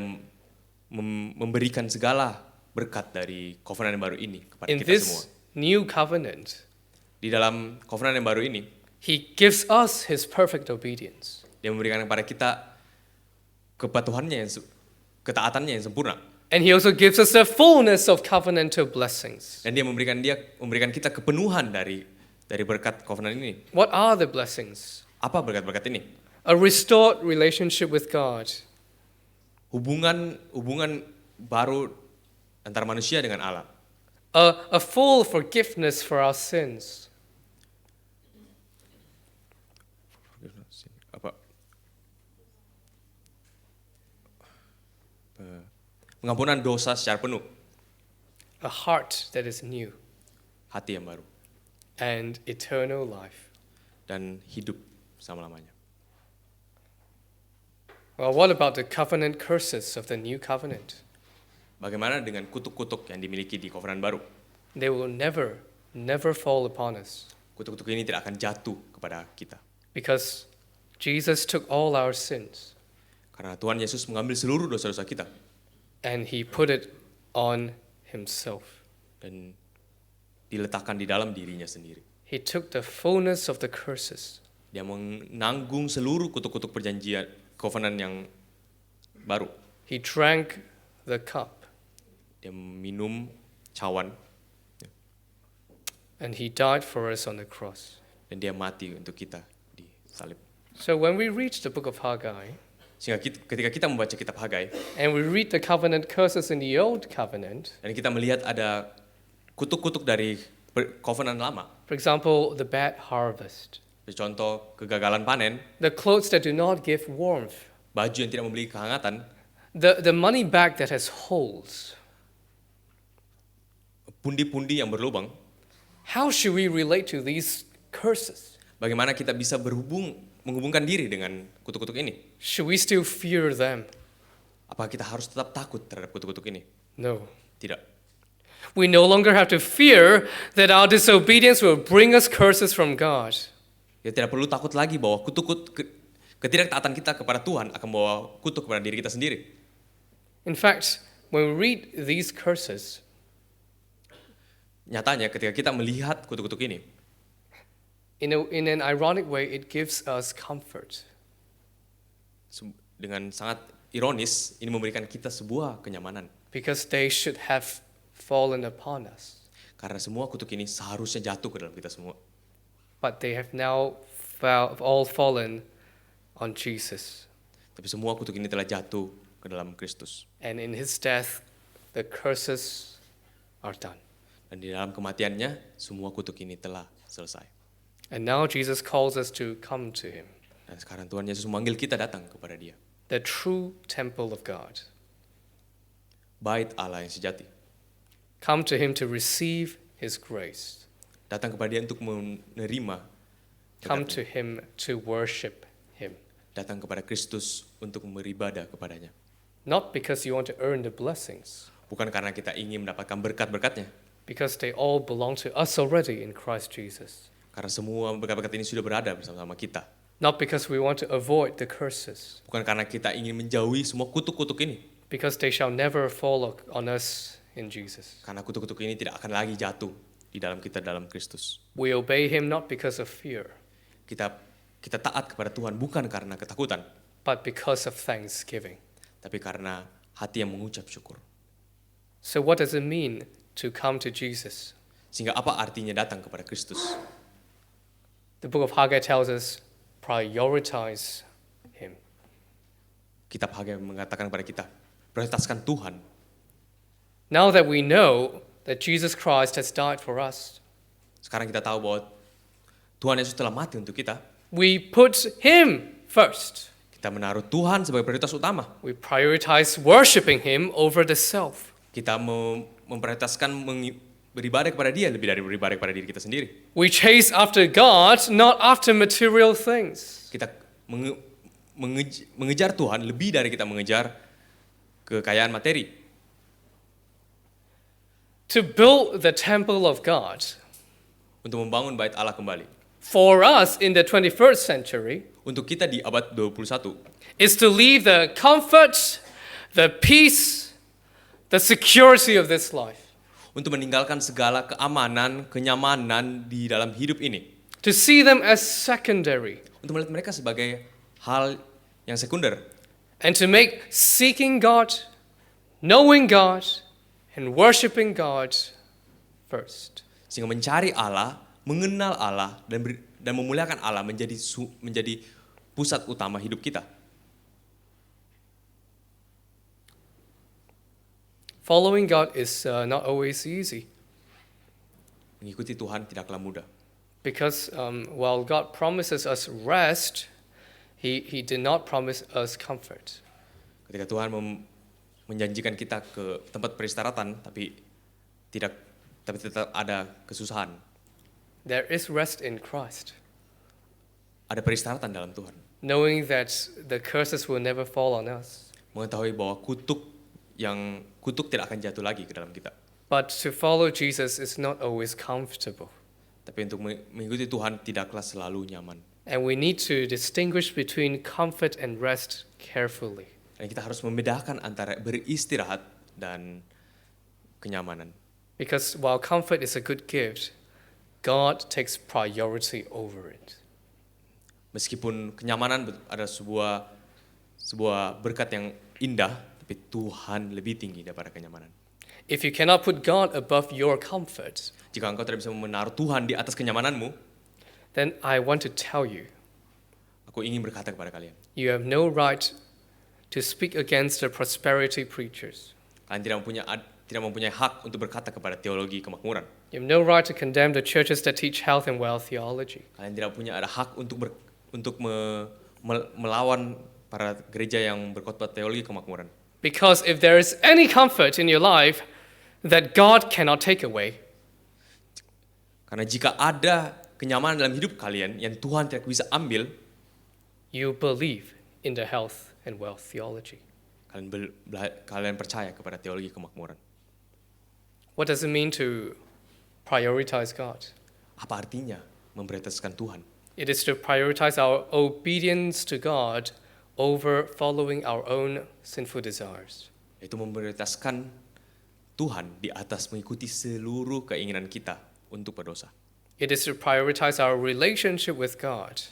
memberikan segala berkat dari covenant yang baru ini kepada In kita semua. this new covenant, Di dalam covenant yang baru ini, he gives us his perfect obedience. dia memberikan kepada kita ketaatannya yang sempurna. And he also gives us the fullness of covenantal blessings. Dan dia memberikan kita kepenuhan dari berkat covenant ini. What are the blessings? Apa berkat-berkat ini? A restored relationship with God, Hubungan baru antara manusia dengan Allah. a full forgiveness for our sins, Apa? Pengampunan dosa secara penuh, a heart that is new, hati yang baru, and eternal life. dan hidup selama-lamanya. Well, what about the covenant curses of the new covenant? Bagaimana dengan kutuk-kutuk yang dimiliki di kovenan baru? They will never fall upon us Kutuk-kutuk ini tidak akan jatuh kepada kita. because Jesus took all our sins Karena Tuhan Yesus mengambil seluruh dosa-dosa kita and he put it on himself. dan diletakkan di dalam dirinya sendiri. He took the fullness of the curses Dia menanggung seluruh kutuk-kutuk perjanjian kovenan yang baru. He drank the cup Dia minum cawan and he died for us on the cross. dan dia mati untuk kita di salib. So when we read the book of Haggai Sehingga ketika kita membaca kitab Hagai and we read the covenant curses in the old covenant, dan kita melihat ada kutuk-kutuk dari kovenan lama, for example, the bad harvest, contoh kegagalan panen, the clothes that do not give warmth, baju yang tidak memberi kehangatan, the money bag that has holes, pundi-pundi yang berlubang. how should we relate to these curses? Bagaimana kita bisa menghubungkan diri dengan kutuk-kutuk ini? Should we still fear them? Apakah kita harus tetap takut terhadap kutuk-kutuk ini? No. Tidak. We no longer have to fear that our disobedience will bring us curses from God. Ya tidak perlu takut lagi bahwa ketidaktaatan kita kepada Tuhan akan membawa kutuk kepada diri kita sendiri. In fact, when we read these curses, Nyatanya ketika kita melihat kutuk-kutuk ini, in an ironic way, it gives us comfort. dengan sangat ironis, ini memberikan kita sebuah kenyamanan. Because they should have fallen upon us. Karena semua kutuk ini seharusnya jatuh ke dalam kita semua. But they have now all fallen on Jesus. Tapi semua kutuk ini telah jatuh ke dalam Kristus. And in his death, the curses are done. Dan di dalam kematiannya, semua kutuk ini telah selesai. And now Jesus calls us to come to him, Dan sekarang Tuhan Yesus memanggil kita datang kepada Dia. the true temple of God. Bait Allah yang sejati. Come to him to receive his grace. Datang kepada Dia untuk menerima. Come berkat-Nya. to him to worship him. Datang kepada Kristus untuk beribadah kepadanya. Not because you want to earn the blessings, Bukan karena kita ingin mendapatkan berkat-berkatnya. because they all belong to us already in Christ Jesus. Karena semua berkat-berkat ini sudah berada bersama-sama kita. Not because we want to avoid the curses, Bukan karena kita ingin menjauhi semua kutuk-kutuk ini. because they shall never fall on us in Jesus. Karena kutuk-kutuk ini tidak akan lagi jatuh di dalam kita dalam Kristus. We obey him not because of fear, Kita taat kepada Tuhan bukan karena ketakutan, but because of thanksgiving. tapi karena hati yang mengucap syukur. So what does it mean to come to Jesus? Sehingga apa artinya datang kepada Kristus? The book of Haggai tells us, prioritize him. Kitab Hagai mengatakan kepada kita, prioritaskan Tuhan. Now that we know that Jesus Christ has died for us, Sekarang kita tahu bahwa Tuhan Yesus telah mati untuk kita. we put him first. Kita menaruh Tuhan sebagai prioritas utama. We prioritize worshiping him over the self. Kita memprioritaskan beribadah kepada Dia lebih dari beribadah kepada diri kita sendiri. We chase after God, not after material things. Kita mengejar Tuhan lebih dari kita mengejar kekayaan materi. To build the temple of God, Untuk membangun bait Allah kembali. for us in the 21st century, Untuk kita di abad 21, is to leave the comfort, the peace, the security of this life. untuk meninggalkan segala keamanan, kenyamanan di dalam hidup ini. To see them as secondary. Untuk melihat mereka sebagai hal yang sekunder. And to make seeking God, knowing God, and worshiping God first. Sehingga mencari Allah, mengenal Allah, dan memuliakan Allah menjadi pusat utama hidup kita. Following God is not always easy. Mengikuti Tuhan tidaklah mudah. Because while God promises us rest, He did not promise us comfort. Ketika Tuhan menjanjikan kita ke tempat peristirahatan, tapi tetap ada kesusahan. There is rest in Christ. ada peristirahatan dalam Tuhan. knowing that the curses will never fall on us. Mengetahui bahwa kutuk tidak akan jatuh lagi ke dalam kita. But to follow Jesus is not always comfortable. Tapi untuk mengikuti Tuhan tidaklah selalu nyaman. And we need to distinguish between comfort and rest carefully. Dan kita harus membedakan antara beristirahat dan kenyamanan. Because while comfort is a good gift, God takes priority over it. Meskipun kenyamanan adalah sebuah berkat yang indah, tapi Tuhan lebih tinggi daripada kenyamanan. If you cannot put God above your comfort, Jika engkau tidak bisa menaruh Tuhan di atas kenyamananmu, then I want to tell you, aku ingin berkata kepada kalian, you have no right to speak against the prosperity preachers. kalian tidak mempunyai hak untuk berkata kepada teologi kemakmuran. You have no right to condemn the churches that teach health and wealth theology. Kalian tidak punya ada hak untuk melawan para gereja yang berkhotbah teologi kemakmuran. Because if there is any comfort in your life that God cannot take away, Karena jika ada kenyamanan dalam hidup kalian yang Tuhan tidak bisa ambil, you believe in the health and wealth theology. kalian percaya kepada teologi kemakmuran. What does it mean to prioritize God? Apa artinya memprioritaskan Tuhan? It is to prioritize our obedience to God over following our own sinful desires. Yaitu memprioritaskan Tuhan di atas mengikuti seluruh keinginan kita untuk berdosa. It is to prioritize our relationship with God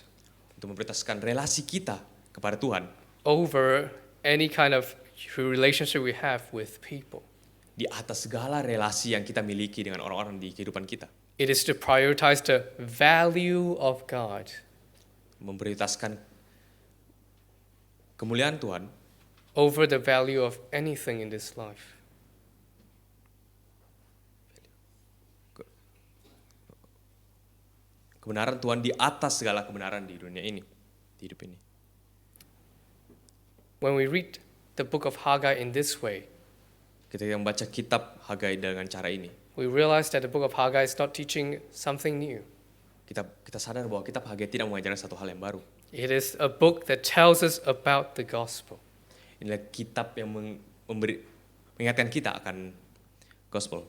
Untuk memprioritaskan relasi kita kepada Tuhan over any kind of relationship we have with people. di atas segala relasi yang kita miliki dengan orang-orang di kehidupan kita. It is to prioritize the value of God Memprioritaskan kemuliaan Tuhan over the value of anything in this life. kebenaran Tuhan di atas segala kebenaran di dunia ini, di hidup ini. When we read the book of Haggai in this way, Ketika membaca kitab Hagai dengan cara ini, we realize that the book of Haggai is not teaching something new. kita sadar bahwa kitab Hagai tidak mengajarkan satu hal yang baru. It is a book that tells us about the gospel. Inilah kitab yang mengingatkan kita akan gospel,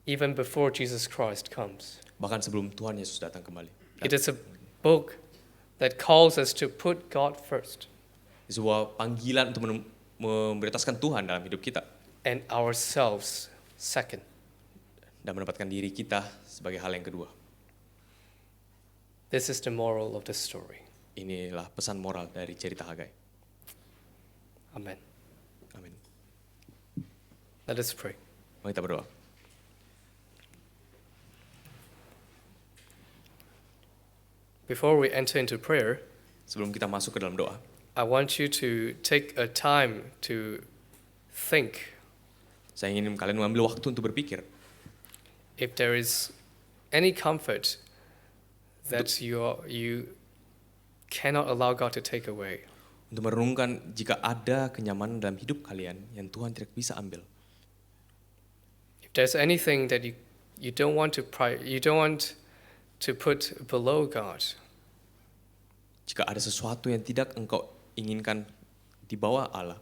Even before Jesus Christ comes. bahkan sebelum Tuhan Yesus datang kembali. It is a book that calls us to put God first Sebuah panggilan untuk memprioritaskan Tuhan dalam hidup kita and ourselves second. dan menempatkan diri kita sebagai hal yang kedua. This is the moral of the story. Inilah pesan moral dari cerita Hagai. Amen. Amin. Let us pray. Mari kita berdoa. Before we enter into prayer, Sebelum kita masuk ke dalam doa, I want you to take a time to think saya ingin kalian mengambil waktu untuk berpikir if there is any comfort that you cannot allow God to take away. untuk merenungkan jika ada kenyamanan dalam hidup kalian yang Tuhan tidak bisa ambil. If there's anything that you don't want to put below God, Jika ada sesuatu yang tidak engkau inginkan di bawah Allah,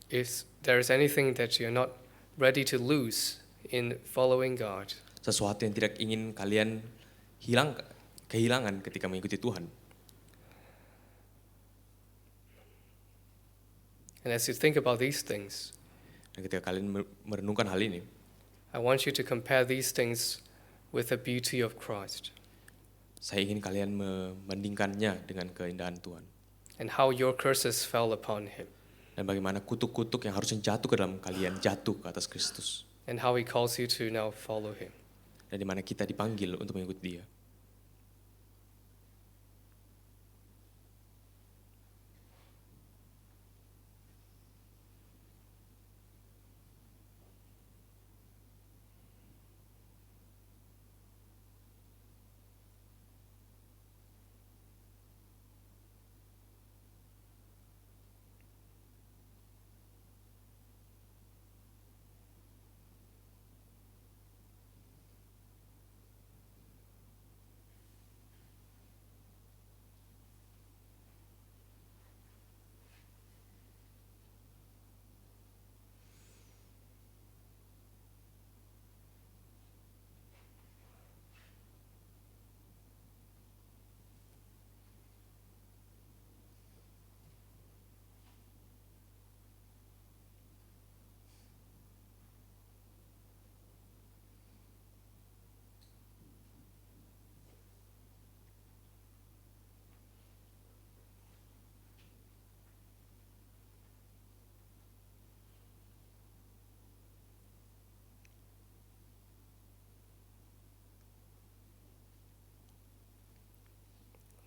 if there is anything that you're not ready to lose in following God, sesuatu yang tidak ingin kalian kehilangan ketika mengikuti Tuhan. and as you think about these things, Dan ketika kalian merenungkan hal ini, I want you to compare these things with the beauty of Christ saya ingin kalian membandingkannya dengan keindahan Tuhan. and how your curses fell upon him Dan bagaimana kutuk-kutuk yang harusnya jatuh ke dalam kalian jatuh ke atas Kristus. and how he calls you to now follow him. Dan di mana kita dipanggil untuk mengikuti Dia.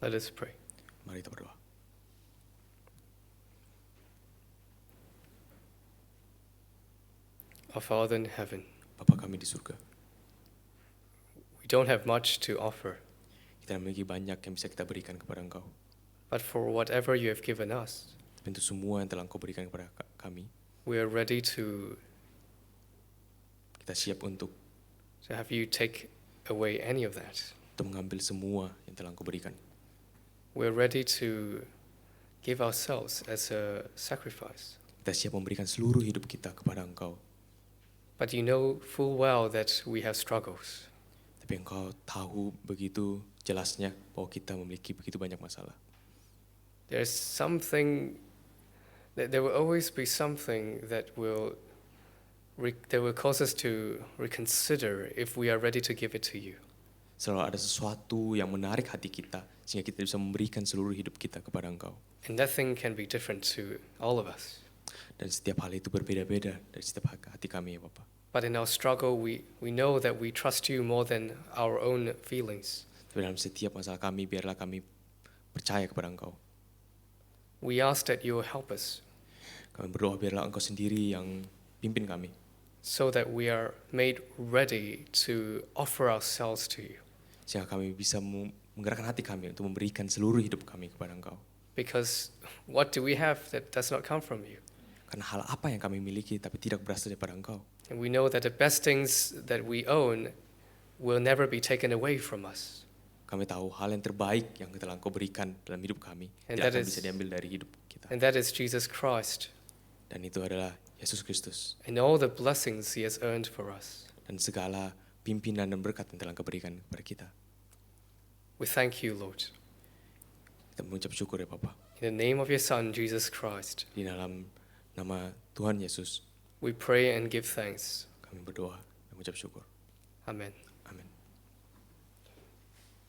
Let us pray. Mari kita berdoa. Our Father in heaven, Bapa kami di surga, we don't have much to offer, kita memiliki banyak yang bisa kita berikan kepada Engkau. but for whatever you have given us, Tapi untuk semua yang telah Engkau berikan kepada kami, we are ready to kita siap untuk have you take away any of that. mengambil semua yang telah Engkau berikan. We're ready to give ourselves as a sacrifice. Kita siap memberikan seluruh hidup kita kepada Engkau. But you know full well that we have struggles. Tapi Engkau tahu begitu jelasnya bahwa kita memiliki begitu banyak masalah. There will always be something that will cause us to reconsider if we are ready to give it to you. Selalu ada sesuatu yang menarik hati kita sehingga kita bisa memberikan seluruh hidup kita kepada Engkau. And that thing can be different to all of us. Dan setiap hal itu berbeda-beda dari setiap hati kami ya Bapak. But in our struggle, we know that we trust you more than our own feelings. Tapi dalam setiap masalah kami, biarlah kami percaya kepada Engkau. We ask that you will help us Kami berdoa biarlah Engkau sendiri yang pimpin kami. so that we are made ready to offer ourselves to you. Sehingga kami bisa menggerakkan hati kami untuk memberikan seluruh hidup kami kepada Engkau. Because what do we have that does not come from you? Karena hal apa yang kami miliki tapi tidak berasal daripada Engkau. And we know that the best things that we own will never be taken away from us. Kami tahu hal yang terbaik yang telah Engkau berikan dalam hidup kami And tidak that akan is- bisa diambil dari hidup kita. And that is Jesus Christ Dan itu adalah Yesus Kristus and all the blessings he has earned for us. dan segala pimpinan dan berkat yang telah Engkau berikan kepada kita. We thank you, Lord. Kita mengucap syukur ya Bapa. In the name of your Son, Jesus Christ, Di dalam nama Tuhan Yesus we pray and give thanks. kami berdoa dan mengucap syukur. Amen.